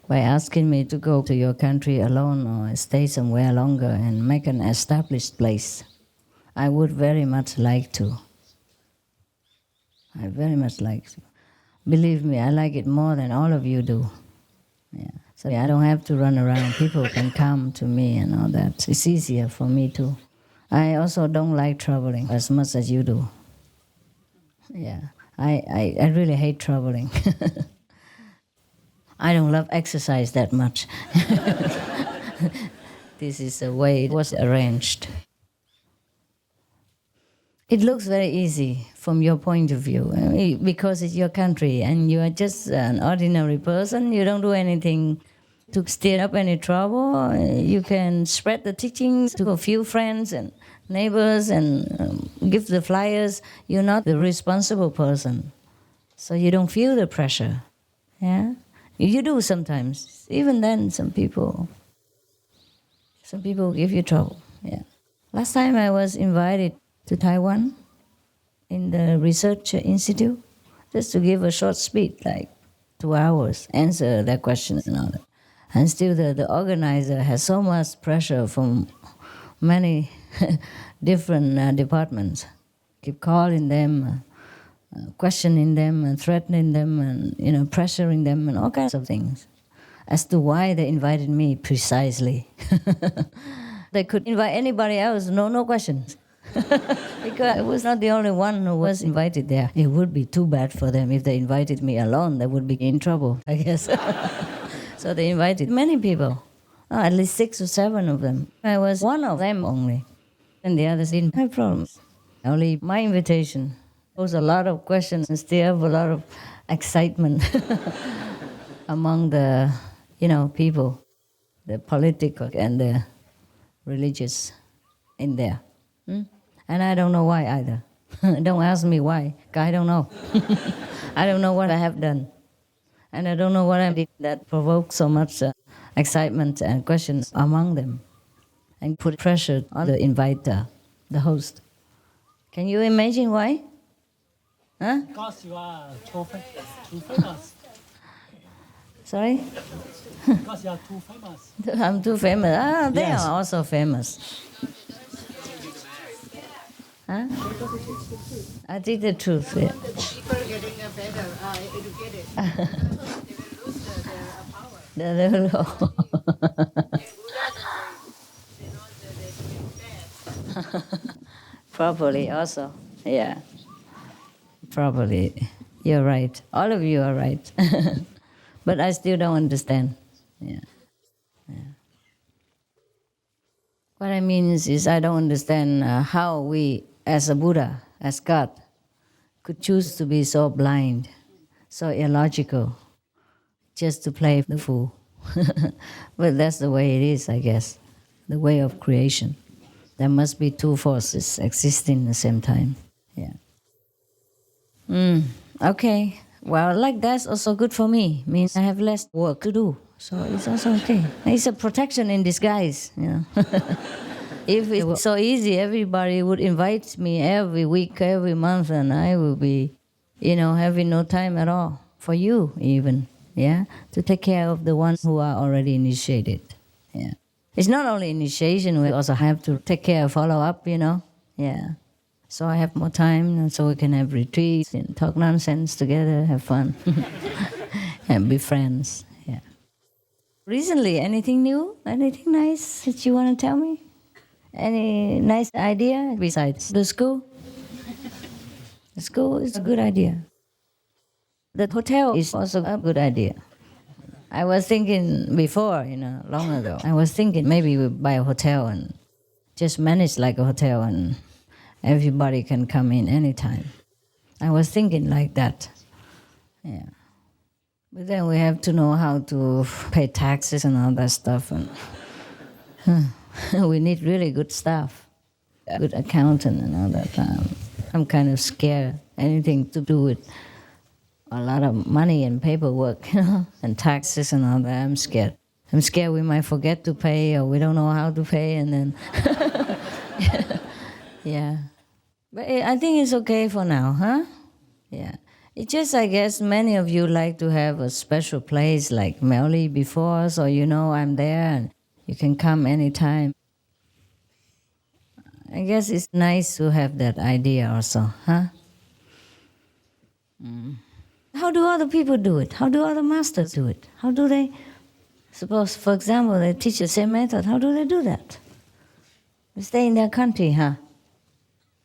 by asking me to go to your country alone or stay somewhere longer and make an established place. I would very much like to. I very much like to. Believe me, I like it more than all of you do. Yeah. So I don't have to run around. People can come to me and all that. It's easier for me too. I also don't like traveling as much as you do. Yeah. I really hate traveling. I don't love exercise that much. This is the way it was arranged. It looks very easy from your point of view, because it's your country and you are just an ordinary person. You don't do anything to stir up any trouble. You can spread the teachings to a few friends and neighbors and give the flyers. You're not the responsible person, so you don't feel the pressure. Yeah, you do sometimes. Even then, some people give you trouble. Yeah. Last time I was invited to Taiwan in the research institute just to give a short speech, like 2 hours, answer their questions and all that. And still the organizer has so much pressure from many different departments. Keep calling them, questioning them and threatening them and pressuring them and all kinds of things as to why they invited me precisely. They could invite anybody else, no questions. Because I was not the only one who was invited there. It would be too bad for them if they invited me alone. They would be in trouble, I guess. So they invited many people, at least 6 or 7 of them. I was one of them only, and the others didn't have problems. Only my invitation posed a lot of questions and still have a lot of excitement among the people, the political and the religious in there. And I don't know why either. Don't ask me why. I don't know. I don't know what I have done. And I don't know what I did that provoked so much excitement and questions among them and put pressure on the inviter, the host. Can you imagine why? Huh? Because you are too famous. Sorry? Because you are too famous. I'm too famous. They Yes. are also famous. Huh? I did the truth. Yeah. People getting better, educated. They will lose their power. Probably also. Yeah. Probably. You're right. All of you are right. But I still don't understand. Yeah. What I mean is I don't understand how we, as a Buddha, as God, could choose to be so blind, so illogical, just to play the fool. But that's the way it is, I guess, the way of creation. There must be 2 forces existing at the same time. Yeah. Okay. Well, like that's also good for me. Means I have less work to do. So it's also okay. It's a protection in disguise, If it was so easy, everybody would invite me every week, every month, and I would be, having no time at all for you even, to take care of the ones who are already initiated, It's not only initiation, we also have to take care, follow up, So I have more time, and so we can have retreats and talk nonsense together, have fun, and be friends. Recently, anything new? Anything nice that you want to tell me? Any nice idea besides the school? The school is a good idea. The hotel is also a good idea. I was thinking before, long ago, I was thinking maybe we buy a hotel and just manage like a hotel and everybody can come in anytime. I was thinking like that. Yeah. But then we have to know how to pay taxes and all that stuff. And we need really good staff, a good accountant and all that. I'm kind of scared. Anything to do with a lot of money and paperwork, and taxes and all that, I'm scared. I'm scared we might forget to pay or we don't know how to pay and then Yeah. But I think it's okay for now, huh? Yeah. It's just, I guess, many of you like to have a special place like Melly before, so you know I'm there and you can come anytime. I guess it's nice to have that idea also, huh? How do other people do it? How do other masters do it? How do they, suppose, for example, they teach the same method, how do they do that? They stay in their country, huh?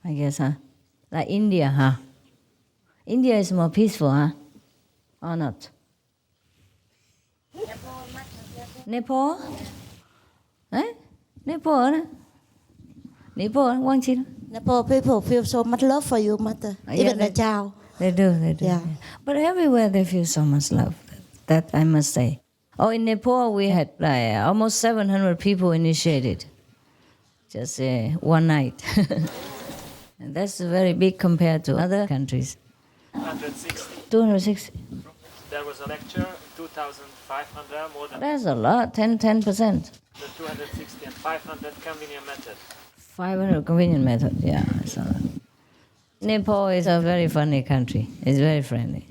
I guess, huh? Like India, huh? India is more peaceful, huh? Or not? Nepal? Eh? Nepal? Nepal, Wang Chin? Nepal people feel so much love for you, Mother. Even the child. They do. Yeah. But everywhere they feel so much love. That I must say. Oh, in Nepal we had like almost 700 people initiated. Just one night. And that's very big compared to other countries. 260. 260. There was a lecture, 2,500, more than. That's a lot, 10%. The 260 and 500 convenient method. 500 convenient method, yeah. So Nepal is a very funny country. It's very friendly.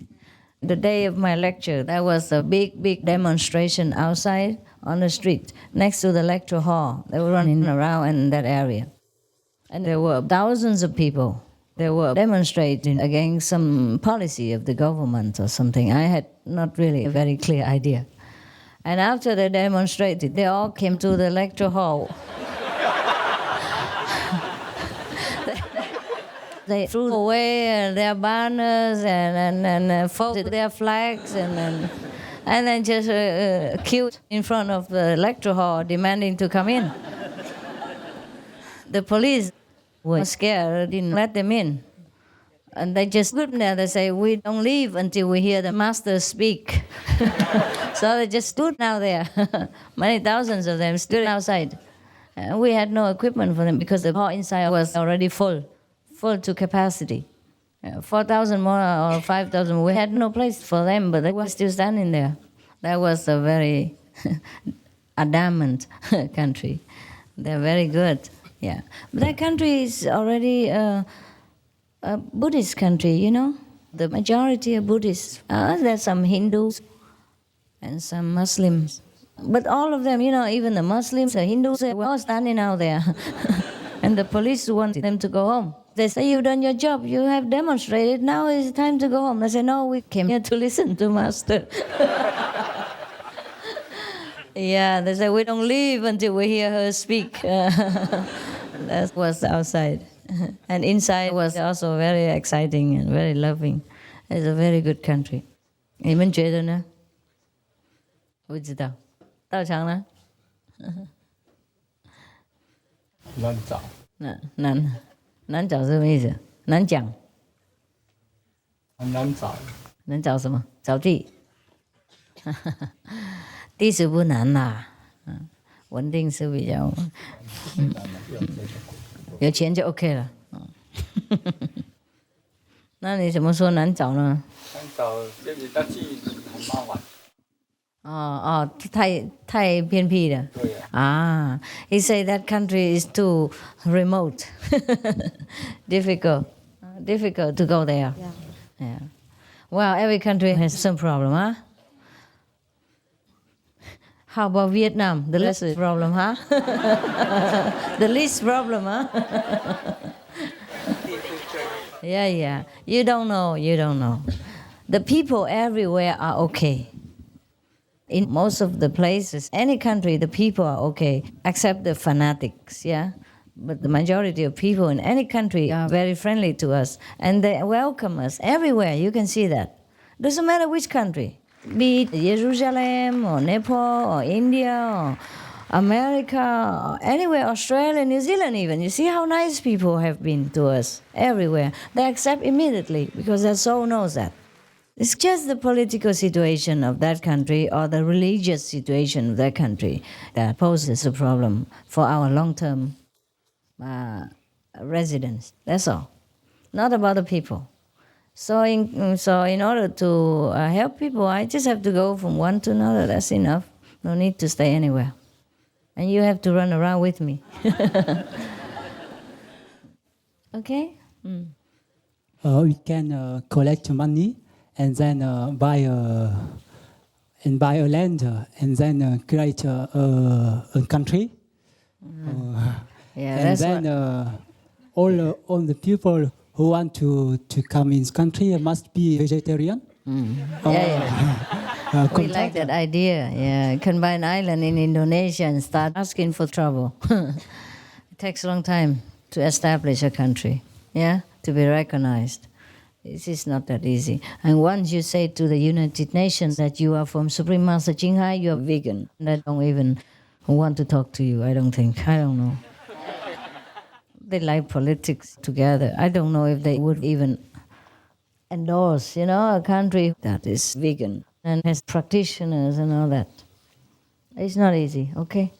The day of my lecture, there was a big demonstration outside on the street next to the lecture hall. They were running around in that area. And there were thousands of people. They were demonstrating against some policy of the government or something. I had not really a very clear idea. And after they demonstrated, they all came to the lecture hall. They threw away their banners and folded their flags and then just queued in front of the lecture hall demanding to come in. The police were scared, didn't let them in. And they just stood there, they say, we don't leave until we hear the master speak. So they just stood out there. Many thousands of them stood outside. And we had no equipment for them because the hall inside was already full to capacity. 4,000 more or 5,000, we had no place for them, but they were still standing there. That was a very adamant country. They're very good, yeah. But that country is already a Buddhist country, you know. The majority are Buddhists. There's some Hindus and some Muslims. But all of them, you know, even the Muslims, the Hindus, they were all standing out there. And the police wanted them to go home. They say, you've done your job, you have demonstrated, now it's time to go home. They say, no, we came here to listen to Master. Yeah, they say, we don't leave until we hear her speak. That was outside. And inside was also very exciting and very loving. It's a very good country. 你们觉得呢？不知道，道场呢？难找。难找是什么意思？难讲。很难找。能找什么？找地。地是不难啦，稳定是比较，有钱就 OK 了。那你怎么说难找呢？难找就是要去很麻烦。太偏僻了。对啊。He say that country is too remote, difficult to go there. Yeah. Well, every country has some problem, huh? How about Vietnam? The least problem, huh? The least problem, huh? Yeah. You don't know. The people everywhere are okay. In most of the places, any country, the people are okay, except the fanatics, yeah? But the majority of people in any country are very friendly to us, and they welcome us everywhere. You can see that. Doesn't matter which country, be it Jerusalem or Nepal or India or America or anywhere, Australia, New Zealand even. You see how nice people have been to us everywhere. They accept immediately because their soul knows that. It's just the political situation of that country or the religious situation of that country that poses a problem for our long-term residents. That's all. Not about the people. So in order to help people, I just have to go from one to another. That's enough. No need to stay anywhere. And you have to run around with me. Okay? We can collect money and then buy a land and then create a country. Yeah, and that's then what... all the people who want to come in this country must be vegetarian. We like that idea. Yeah, you can buy an island in Indonesia and start asking for trouble. It takes a long time to establish a country, to be recognized. This is not that easy. And once you say to the United Nations that you are from Supreme Master Ching, you are vegan, they don't even want to talk to you, I don't think. I don't know. They like politics together. I don't know if they would even endorse, a country that is vegan and has practitioners and all that. It's not easy, okay?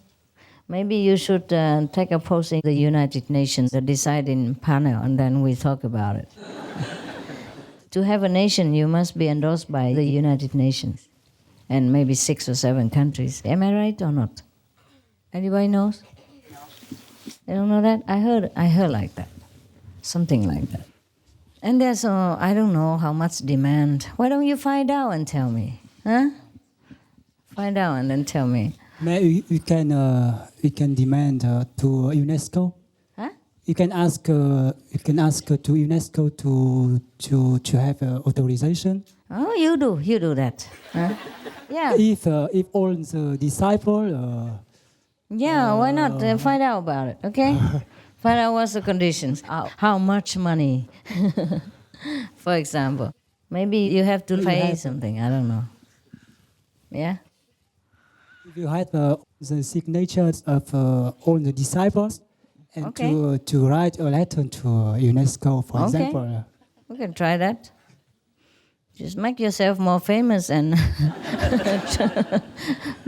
Maybe you should take a post in the United Nations, the deciding panel, and then we talk about it. To have a nation, you must be endorsed by the United Nations and maybe 6 or 7 countries. Am I right or not? Anybody knows? They don't know that? I heard like that. Something like that. And there's, I don't know how much demand. Why don't you find out and tell me? Huh? Find out and then tell me. Maybe we can demand to UNESCO. Huh? You can ask to UNESCO to have authorization. Oh, you do that. Huh? Yeah. If all the disciples. Why not? Find out about it, okay? Find out what's the conditions. How much money, for example. Maybe you have to pay something. I don't know. Yeah. If you have the signatures of all the disciples, and to write a letter to UNESCO, for example. We can try that. Just make yourself more famous and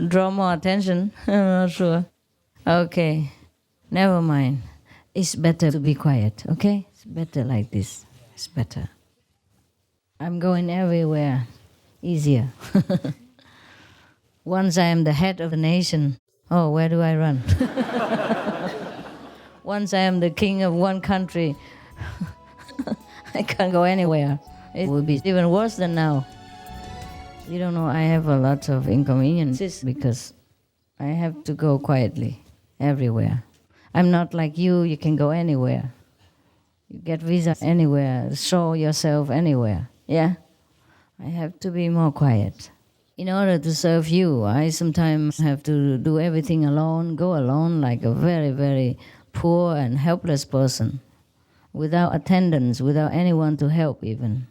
draw more attention. I'm not sure. Okay, never mind. It's better to be quiet, okay? It's better like this. It's better. I'm going everywhere. Easier. Once I am the head of the nation, where do I run? Once I am the king of one country, I can't go anywhere. It will be even worse than now. You don't know, I have a lot of inconveniences because I have to go quietly everywhere. I'm not like you can go anywhere. You get visa anywhere, show yourself anywhere, yeah? I have to be more quiet. In order to serve you, I sometimes have to do everything alone, go alone like a very, very poor and helpless person, without attendants, without anyone to help even.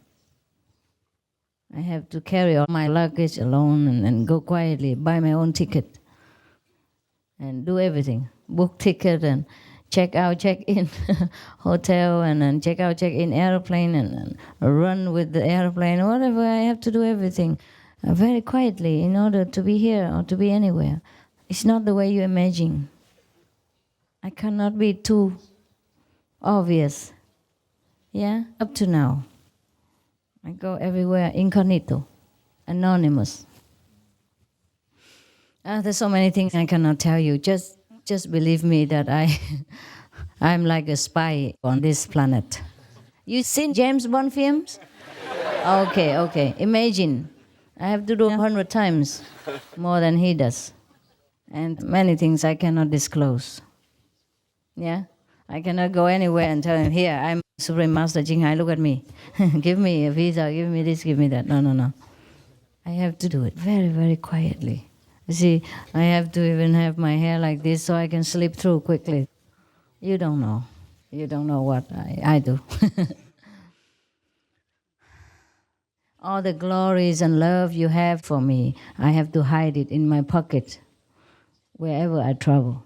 I have to carry all my luggage alone and go quietly, buy my own ticket, and do everything. Book ticket and check out, check in hotel, and then check out, check in airplane, and run with the airplane, whatever. I have to do everything very quietly in order to be here or to be anywhere. It's not the way you imagine. I cannot be too obvious. Yeah, up to now. I go everywhere incognito, anonymous. There's so many things I cannot tell you. Just believe me that I'm like a spy on this planet. You seen James Bond films? Okay. Imagine, I have to do 100 times more than he does. And many things I cannot disclose. Yeah? I cannot go anywhere and tell him, here, I'm Supreme Master Ching Hai, look at me. Give me a visa, give me this, give me that. No. I have to do it very, very quietly. You see, I have to even have my hair like this so I can slip through quickly. You don't know. You don't know what I do. All the glories and love you have for me, I have to hide it in my pocket wherever I travel.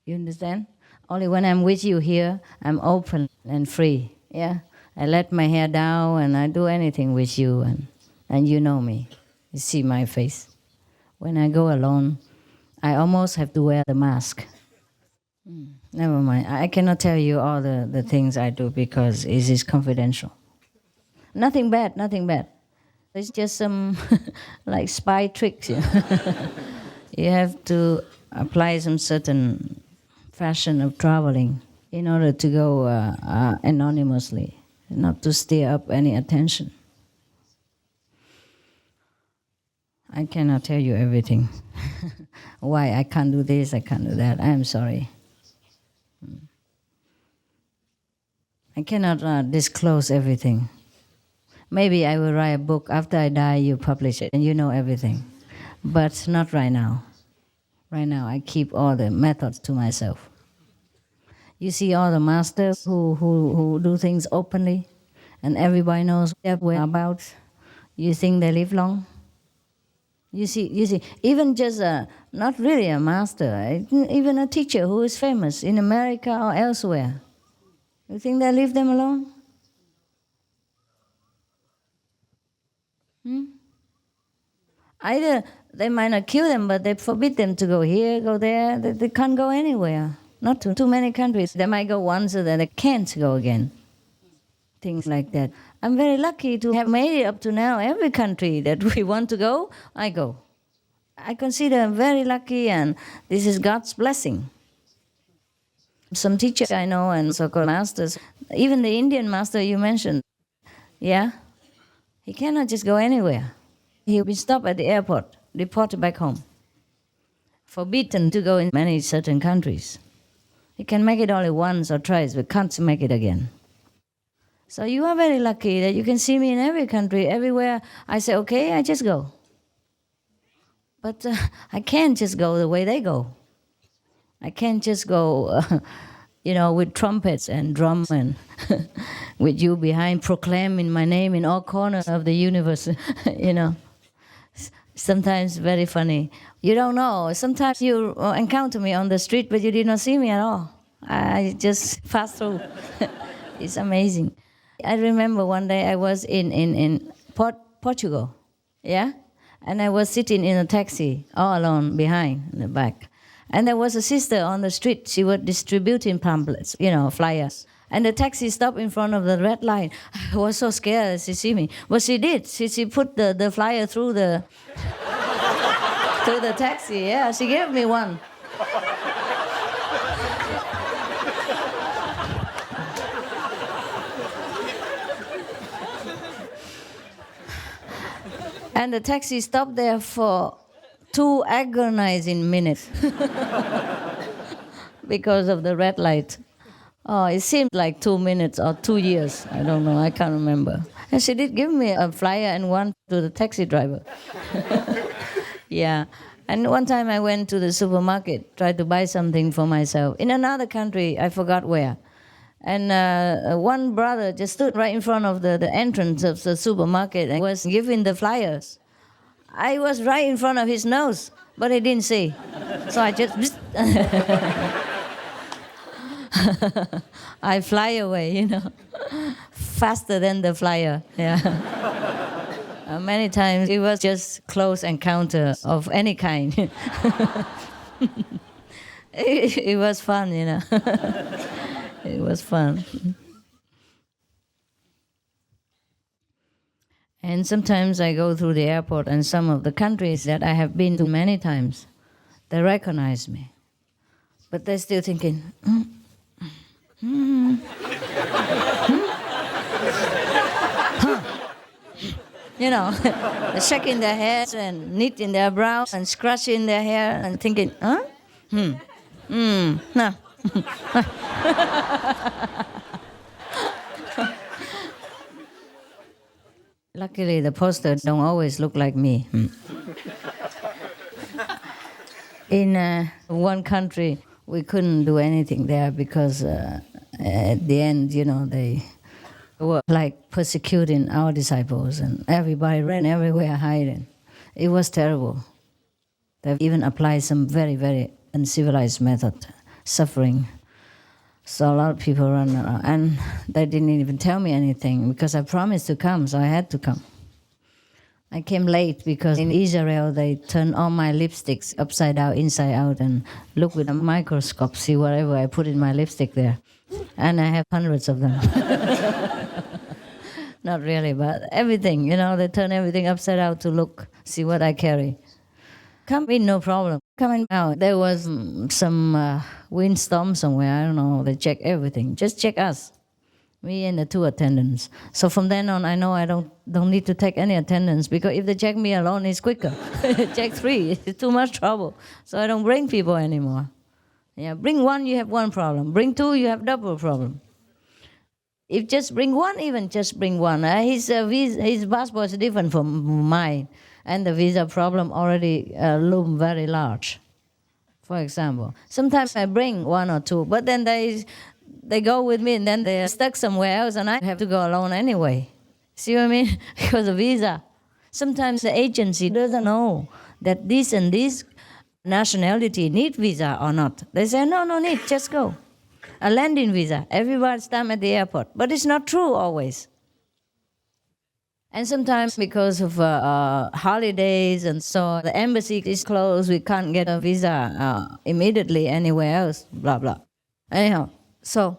You understand? Only when I'm with you here, I'm open and free. Yeah, I let my hair down and I do anything with you, and you know me. You see my face. When I go alone, I almost have to wear the mask. Never mind. I cannot tell you all the things I do because it is confidential. Nothing bad. It's just some like spy tricks. You have to apply some certain fashion of traveling in order to go anonymously, not to stir up any attention. I cannot tell you everything. Why I can't do this, I can't do that. I am sorry. I cannot disclose everything. Maybe I will write a book. After I die, you publish it, and you know everything. But not right now. Right now, I keep all the methods to myself. You see all the masters who do things openly, and everybody knows their whereabouts. You think they live long? You see, even just not really a master, even a teacher who is famous in America or elsewhere. You think they leave them alone? Either they might not kill them, but they forbid them to go here, go there. They can't go anywhere. Not to too many countries. They might go once, so that they can't go again. Things like that. I'm very lucky to have made it up to now. Every country that we want to go, I go. I consider I'm very lucky, and this is God's blessing. Some teachers I know and so-called masters, even the Indian master you mentioned, yeah, he cannot just go anywhere. He'll be stopped at the airport, deported back home, forbidden to go in many certain countries. He can make it only once or twice, but can't make it again. So you are very lucky that you can see me in every country, everywhere. I say, okay, I just go. But I can't just go the way they go. I can't just go, with trumpets and drum and with you behind proclaiming my name in all corners of the universe, Sometimes very funny. You don't know. Sometimes you encounter me on the street, but you did not see me at all. I just passed through. It's amazing. I remember one day I was in Portugal, yeah? And I was sitting in a taxi, all alone, behind, in the back. And there was a sister on the street. She was distributing pamphlets, flyers. And the taxi stopped in front of the red light. I was so scared she see me. But she did. She put the flyer through the through the taxi. Yeah, she gave me one. And the taxi stopped there for 2 agonizing minutes because of the red light. Oh, it seemed like 2 minutes or 2 years. I don't know. I can't remember. And she did give me a flyer and one to the taxi driver. Yeah. And one time I went to the supermarket, tried to buy something for myself. In another country, I forgot where. And one brother just stood right in front of the entrance of the supermarket and was giving the flyers. I was right in front of his nose, but he didn't see. So I just... I fly away, faster than the flyer. Yeah. Many times it was just close encounter of any kind. It was fun, It was fun. And sometimes I go through the airport and some of the countries that I have been to many times, they recognize me. But they're still thinking, shaking their heads and knitting their brows and scratching their hair and thinking, no. Luckily, the posters don't always look like me. In one country, we couldn't do anything there because at the end, they were like persecuting our disciples and everybody ran everywhere hiding. It was terrible. They even applied some very, very uncivilized method, suffering. So a lot of people run around, and they didn't even tell me anything because I promised to come, so I had to come. I came late because in Israel they turn all my lipsticks upside down, inside out, and look with a microscope, see whatever I put in my lipstick there. And I have hundreds of them. Not really, but everything, they turn everything upside down to look, see what I carry. come in, no problem. Coming out, there was some windstorm somewhere, I don't know, they check everything. Just check us, me and the 2 attendants. So from then on, I know I don't need to take any attendants, because if they check me alone, it's quicker. Check 3, it's too much trouble. So I don't bring people anymore. Yeah, bring 1, you have 1 problem. Bring 2, you have double problem. If just bring 1, even just bring 1. His passport is different from mine, and the visa problem already loom very large. For example, sometimes I bring 1 or 2, but then they go with me, and then they're stuck somewhere else, and I have to go alone anyway. See what I mean? Because of visa. Sometimes the agency doesn't know that this and this nationality need visa or not. They say, no need, just go. A landing visa, everybody stamp at the airport. But it's not true always. And sometimes because of holidays and so the embassy is closed, we can't get a visa immediately anywhere else, blah, blah. Anyhow, so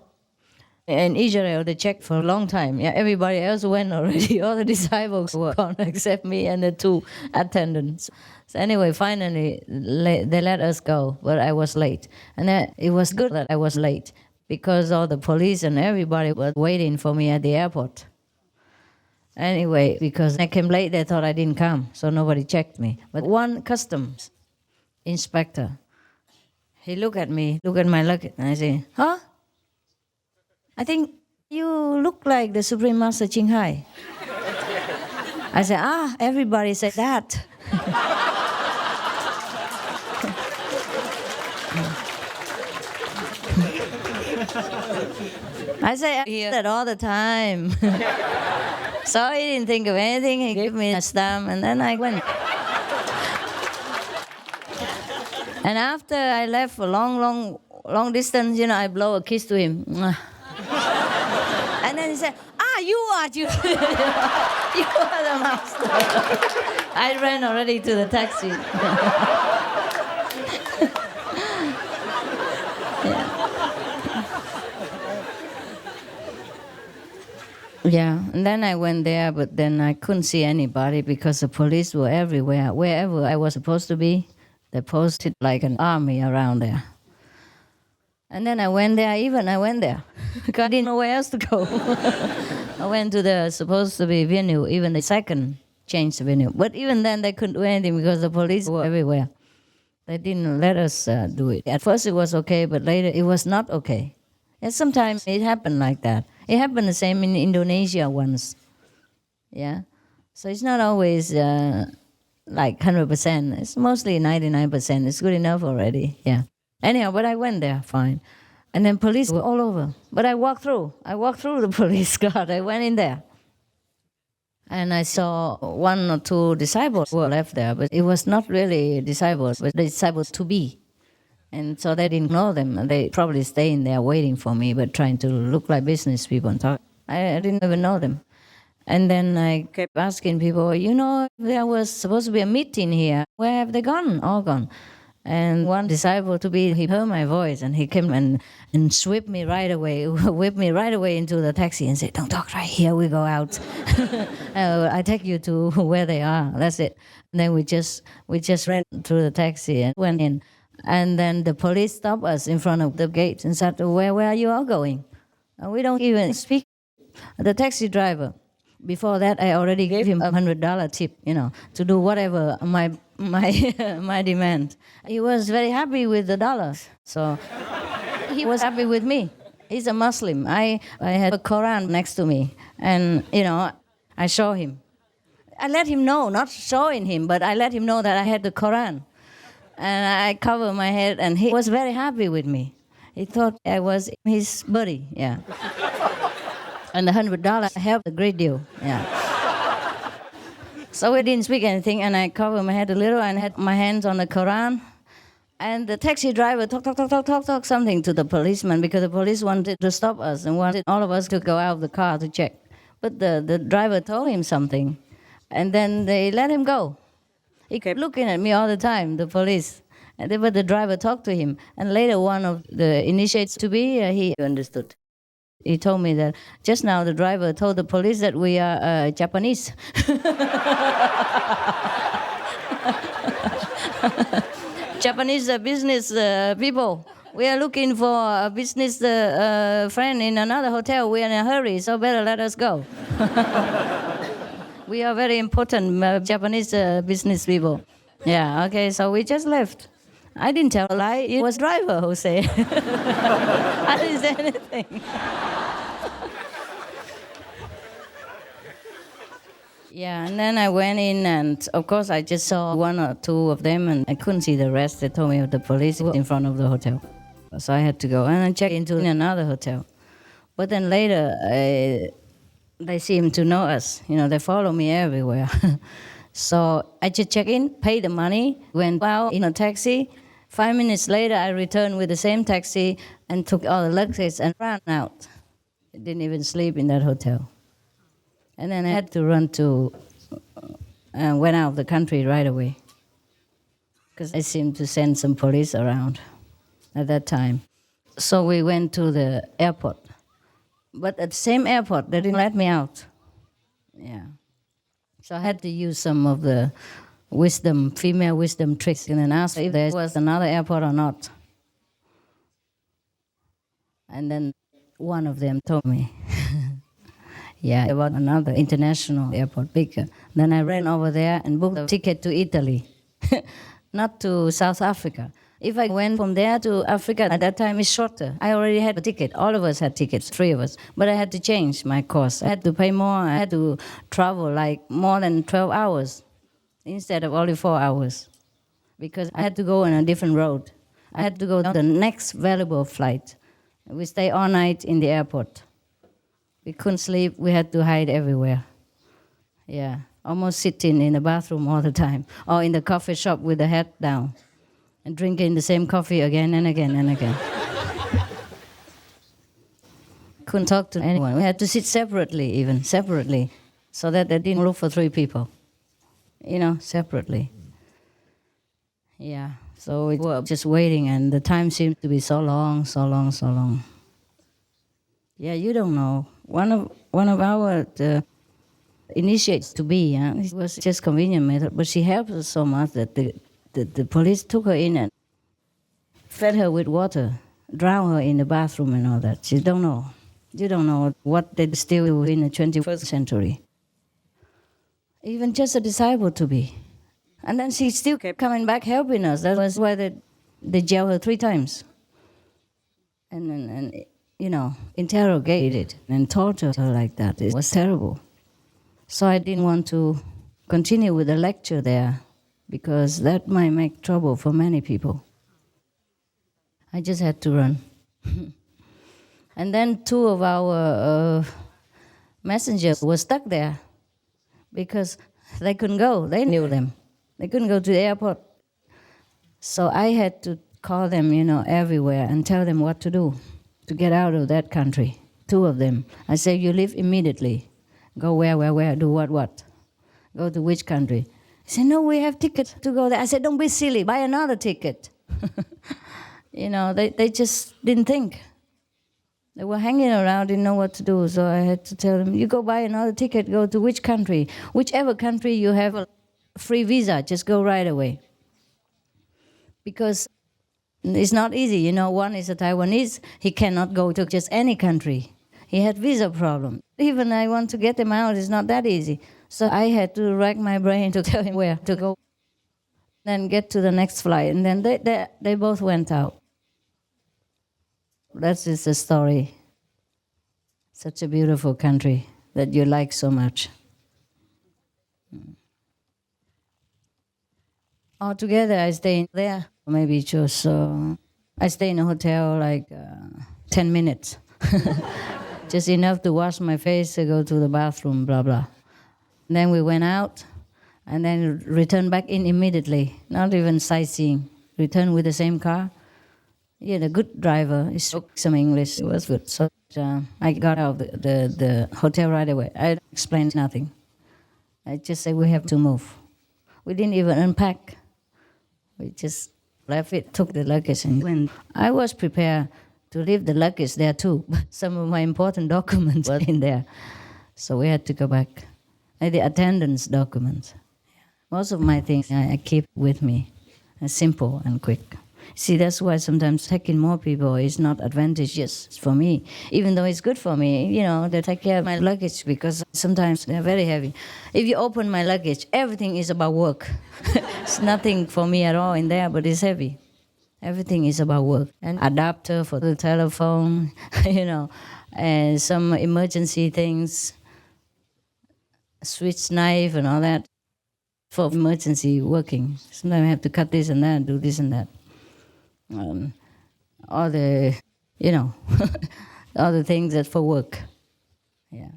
in Israel, they checked for a long time. Yeah, everybody else went already. All the disciples were gone except me and the 2 attendants. So anyway, finally, they let us go, but I was late. And it was good that I was late, because all the police and everybody was waiting for me at the airport. Anyway, because I came late, they thought I didn't come, so nobody checked me. But one customs inspector, he looked at me, looked at my luggage, and I say, huh? I think you look like the Supreme Master Ching. I said, everybody said that. I say, I hear that all the time. So he didn't think of anything. He gave me a stamp, and then I went. And after I left for long distance, I blow a kiss to him. And then he said, you are the master. I ran already to the taxi. Yeah, and then I went there, but then I couldn't see anybody because the police were everywhere. Wherever I was supposed to be, they posted like an army around there. And then I went there because I didn't know where else to go. I went to the supposed to be venue, even the second changed the venue. But even then they couldn't do anything because the police were everywhere. They didn't let us do it. At first it was okay, but later it was not okay. And sometimes it happened like that. It happened the same in Indonesia once. Yeah? So it's not always like 100%. It's mostly 99%. It's good enough already. Yeah. Anyhow, but I went there, fine. And then police were all over. But I walked through the police guard. I went in there. And I saw 1 or 2 disciples who were left there, but it was not really disciples, but the disciples to be. And so they didn't know them. They probably stay in there waiting for me, but trying to look like business people and talk. I didn't even know them. And then I kept asking people, there was supposed to be a meeting here. Where have they gone? All gone. And one disciple to be, he heard my voice and he came and whipped me right away into the taxi and said, don't talk right here, we go out. I take you to where they are, that's it. And then we just ran through the taxi and went in. And then the police stopped us in front of the gate and said, where are you all going? And we don't even speak. The taxi driver, before that I already gave him $100 tip, to do whatever my demand. He was very happy with the dollars, so he was happy with me. He's a Muslim. I had a Quran next to me, and I show him. I let him know, not showing him, but I let him know that I had the Quran. And I covered my head, and he was very happy with me. He thought I was his buddy, yeah. And the $100 helped a great deal, yeah. So we didn't speak anything, and I covered my head a little and had my hands on the Quran. And the taxi driver talk something to the policeman because the police wanted to stop us and wanted all of us to go out of the car to check. But the driver told him something, and then they let him go. He kept looking at me all the time, the police. But the driver talked to him. And later, one of the initiates to be, he understood. He told me that just now the driver told the police that we are Japanese. Japanese business people. We are looking for a business friend in another hotel. We are in a hurry, so better let us go. We are very important Japanese business people. Yeah, okay, so we just left. I didn't tell a lie. It was driver who said. I didn't say anything. Yeah, and then I went in, and of course I just saw one or two of them, and I couldn't see the rest. They told me the police were in front of the hotel. So I had to go and I checked into another hotel. But then later, they seemed to know us. You know, they follow me everywhere. So I just checked in, paid the money, went out in a taxi. 5 minutes later, I returned with the same taxi and took all the luggage and ran out. I didn't even sleep in that hotel. And then I had to run to, went out of the country right away. Because I seemed to send some police around at that time. So we went to the airport. But at the same airport, they didn't let me out. Yeah. So I had to use some of the female wisdom tricks, and then ask if there was another airport or not. And then one of them told me, yeah, about another international airport, bigger. Then I ran over there and booked a ticket to Italy, not to South Africa. If I went from there to Africa, at that time it's shorter. I already had a ticket. All of us had tickets, 3 of us. But I had to change my course. I had to pay more. I had to travel like more than 12 hours instead of only 4 hours, because I had to go on a different road. I had to go on the next valuable flight. We stayed all night in the airport. We couldn't sleep. We had to hide everywhere. Yeah, almost sitting in the bathroom all the time, or in the coffee shop with the head down, and drinking the same coffee again and again and again. Couldn't talk to anyone. We had to sit separately, so that they didn't look for 3 people. You know, separately. Yeah, so we were just waiting, and the time seemed to be so long. Yeah, you don't know. One of our initiates to be, it was just convenient method, but she helped us so much that the police took her in and fed her with water, drowned her in the bathroom and all that. You don't know what they still do in the 21st century. Even just a disciple to be. And then she still kept coming back helping us. That was why they jailed her 3 times. And you know, interrogated and tortured her like that. It was terrible. So I didn't want to continue with the lecture there, because that might make trouble for many people. I just had to run. And then 2 of our messengers were stuck there, because they couldn't go. They knew them. They couldn't go to the airport. So I had to call them, you know, everywhere and tell them what to do to get out of that country. 2 of them. I said, you leave immediately. Go where, do what? Go to which country? He said, no, we have tickets to go there. I said, don't be silly, buy another ticket. You know, they just didn't think. They were hanging around, didn't know what to do, so I had to tell them, you go buy another ticket, go to which country? Whichever country you have a free visa, just go right away. Because it's not easy, you know, one is a Taiwanese, he cannot go to just any country. He had visa problem. Even I want to get him out, it's not that easy. So I had to rack my brain to tell him where to go. Then get to the next flight, and then they both went out. That's just the story. Such a beautiful country that you like so much. Altogether, I stayed there. Maybe just, I stayed in a hotel like 10 minutes. Just enough to wash my face, to go to the bathroom, blah, blah. And then we went out, and then returned back in immediately. Not even sightseeing. Returned with the same car. Yeah, the good driver, he spoke some English, it was good. So I got out of the hotel right away. I explained nothing. I just said, we have to move. We didn't even unpack. We just left it, took the luggage, and went. I was prepared to leave the luggage there too, but some of my important documents were in there. So we had to go back. And the attendance documents. Most of my things I keep with me. simple and quick. See, that's why sometimes taking more people is not advantageous for me. Even though it's good for me, they take care of my luggage because sometimes they're very heavy. If you open my luggage, everything is about work. It's nothing for me at all in there, but it's heavy. Everything is about work. And adapter for the telephone, and some emergency things, switch knife and all that for emergency working. Sometimes I have to cut this and that, do this and that. All the, all the things that for work. Yeah.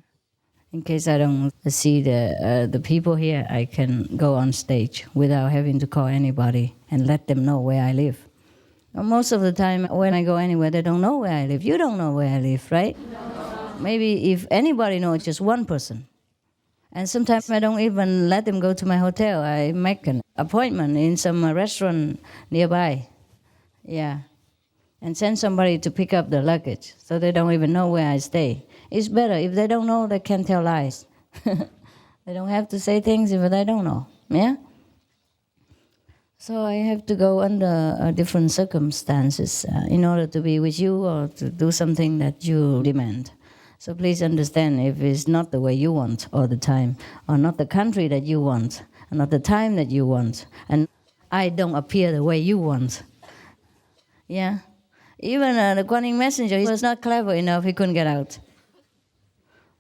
In case I don't see the people here, I can go on stage without having to call anybody and let them know where I live. Most of the time, when I go anywhere, they don't know where I live. You don't know where I live, right? No. Maybe if anybody knows, just one person. And sometimes I don't even let them go to my hotel. I make an appointment in some restaurant nearby. Yeah. And send somebody to pick up the luggage so they don't even know where I stay. It's better. If they don't know, they can tell lies. They don't have to say things if they don't know. Yeah? So I have to go under different circumstances in order to be with you or to do something that you demand. So please understand, if it's not the way you want all the time, or not the country that you want, or not the time that you want, and I don't appear the way you want. Yeah? Even the Guan messenger, he was not clever enough, he couldn't get out.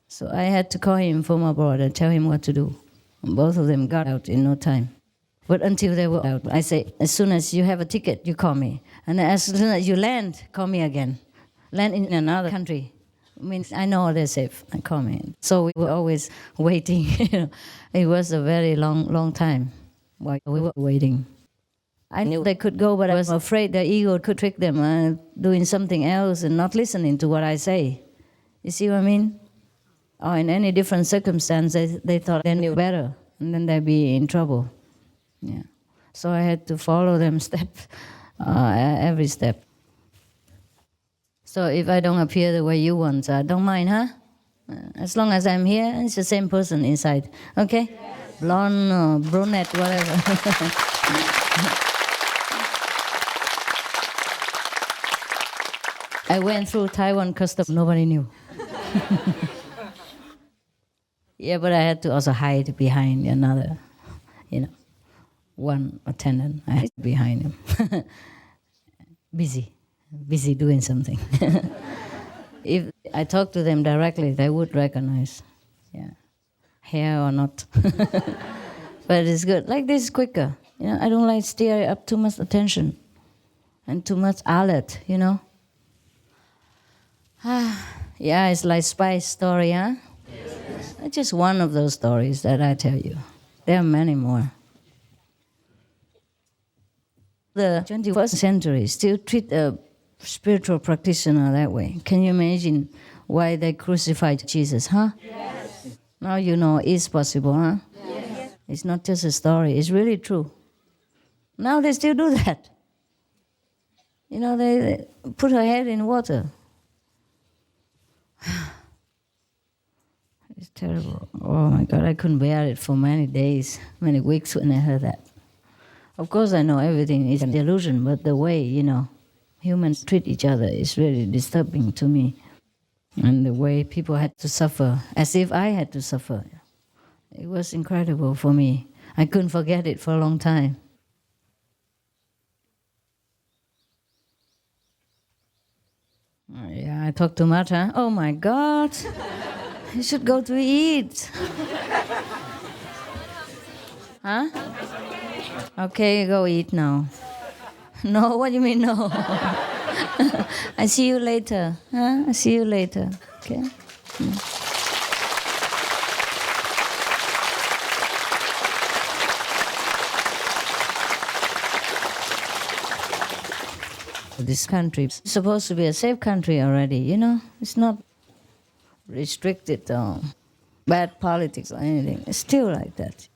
So I had to call him from abroad and tell him what to do. And both of them got out in no time. But until they were out, I say, as soon as you have a ticket, you call me. And as soon as you land, call me again. Land in another country. Means I know they're safe, and call me. So we were always waiting. It was a very long time while we were waiting. I knew they could go, but I was afraid their ego could trick them doing something else and not listening to what I say. You see what I mean? Or in any different circumstance, they thought they knew better, and then they'd be in trouble. Yeah. So I had to follow them every step. So if I don't appear the way you want, don't mind, huh? As long as I'm here, it's the same person inside. Okay? Yes. Blonde or brunette, whatever. I went through Taiwan customs, nobody knew. Yeah, but I had to also hide behind another, one attendant. I hid behind him. Busy doing something. If I talk to them directly, they would recognize, hair or not. But it's good. Like this is quicker. I don't like stir up too much attention and too much alert, Yeah, it's like spy story, huh? Yes. It's just one of those stories that I tell you. There are many more. The 21st century still treat a spiritual practitioner that way. Can you imagine why they crucified Jesus, huh? Yes. Now you know it's possible, huh? Yes. It's not just a story, it's really true. Now they still do that. They put her head in water. It's terrible. Oh my God, I couldn't bear it for many days, many weeks when I heard that. Of course I know everything is an illusion, but the way, humans treat each other is really disturbing to me. And the way people had to suffer, as if I had to suffer. It was incredible for me. I couldn't forget it for a long time. Yeah, I talk too much, huh? Oh my God. You should go to eat. Huh? Okay, go eat now. No, what do you mean no? I see you later. Huh? I see you later. Okay? This country is supposed to be a safe country already, It's not restricted bad politics or anything. It's still like that.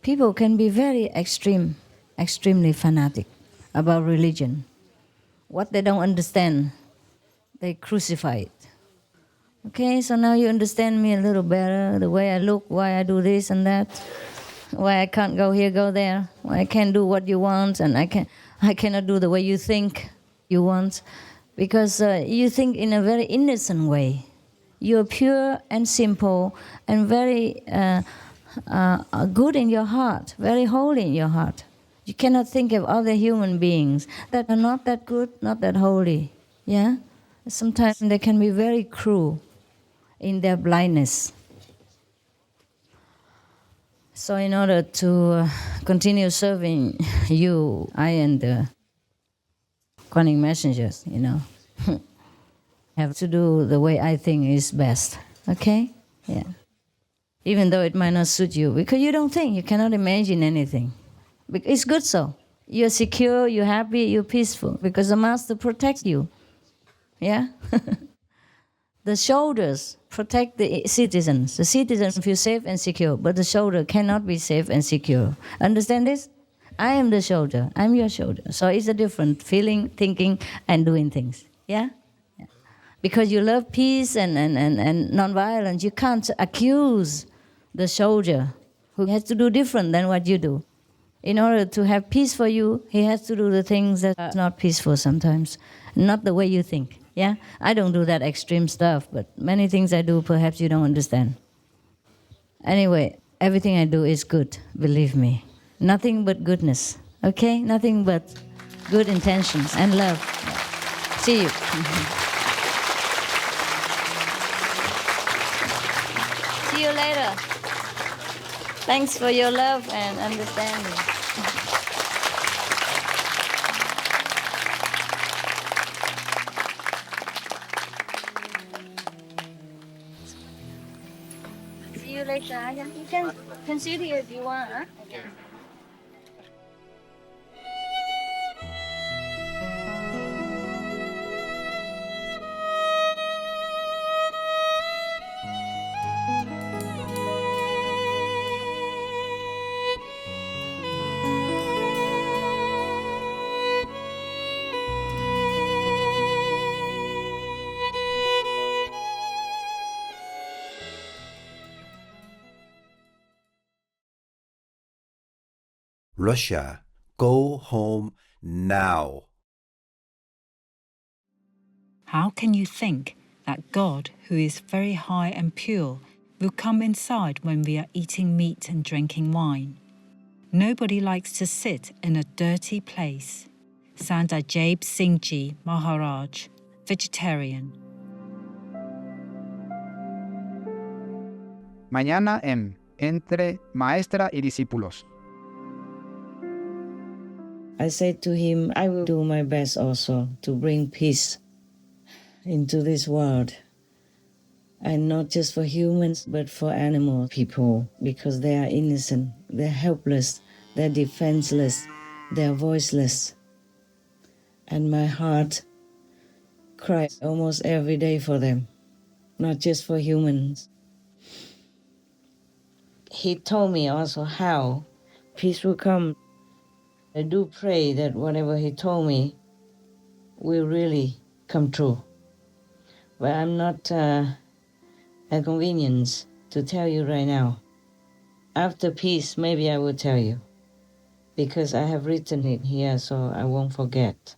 People can be very extremely fanatic about religion. What they don't understand, they crucify it. Okay, so now you understand me a little better, the way I look, why I do this and that. Why I can't go here, go there? Why I can't do what you want, and I cannot do the way you think you want? Because you think in a very innocent way. You're pure and simple and very good in your heart, very holy in your heart. You cannot think of other human beings that are not that good, not that holy. Yeah? Sometimes they can be very cruel in their blindness. So in order to continue serving you, I and the Guanyin messengers, have to do the way I think is best. Okay? Yeah. Even though it might not suit you, because you don't think, you cannot imagine anything. It's good so. You're secure, you're happy, you're peaceful, because the Master protects you. Yeah? The shoulders protect the citizens. The citizens feel safe and secure, but the shoulder cannot be safe and secure. Understand this? I am the shoulder. I'm your shoulder. So it's a different feeling, thinking, and doing things. Yeah? Yeah. Because you love peace and non-violence, you can't accuse the soldier who has to do different than what you do. In order to have peace for you, he has to do the things that are not peaceful sometimes, not the way you think. Yeah? I don't do that extreme stuff, but many things I do, perhaps you don't understand. Anyway, everything I do is good, believe me. Nothing but goodness, okay? Nothing but good intentions and love. See you. See you later. Thanks for your love and understanding. See you later. You can sit here if you want. Huh? Russia, go home now. How can you think that God, who is very high and pure, will come inside when we are eating meat and drinking wine? Nobody likes to sit in a dirty place. Sandajab Singh Ji Maharaj, vegetarian. Mañana en Entre Maestra y Discípulos. I said to him, I will do my best also to bring peace into this world. And not just for humans, but for animal people, because they are innocent, they're helpless, they're defenseless, they're voiceless. And my heart cries almost every day for them, not just for humans. He told me also how peace will come. I do pray that whatever he told me will really come true. But I'm not at convenience to tell you right now. After peace, maybe I will tell you, because I have written it here so I won't forget.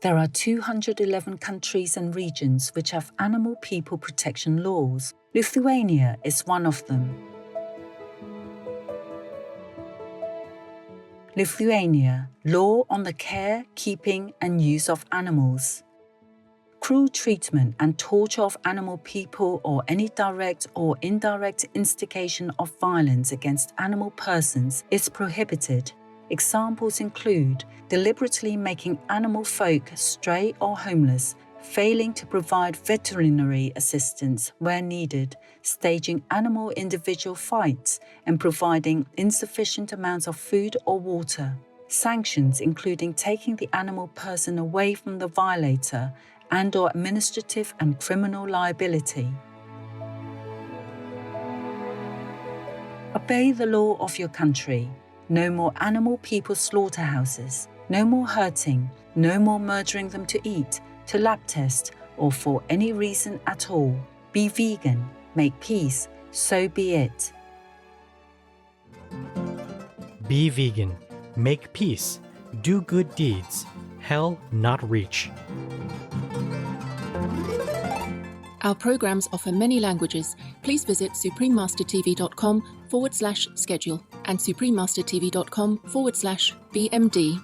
There are 211 countries and regions which have animal people protection laws. Lithuania is one of them. Lithuania, law on the care, keeping and use of animals. Cruel treatment and torture of animal people or any direct or indirect instigation of violence against animal persons is prohibited. Examples include deliberately making animal folk stray or homeless, failing to provide veterinary assistance where needed, staging animal individual fights, and providing insufficient amounts of food or water. Sanctions including taking the animal person away from the violator and/or administrative and criminal liability. Obey the law of your country. No more animal people slaughterhouses. No more hurting. No more murdering them to eat, to lab test, or for any reason at all. Be vegan. Make peace. So be it. Be vegan. Make peace. Do good deeds. Hell not reach. Our programs offer many languages. Please visit suprememastertv.com/schedule and suprememastertv.com/BMD.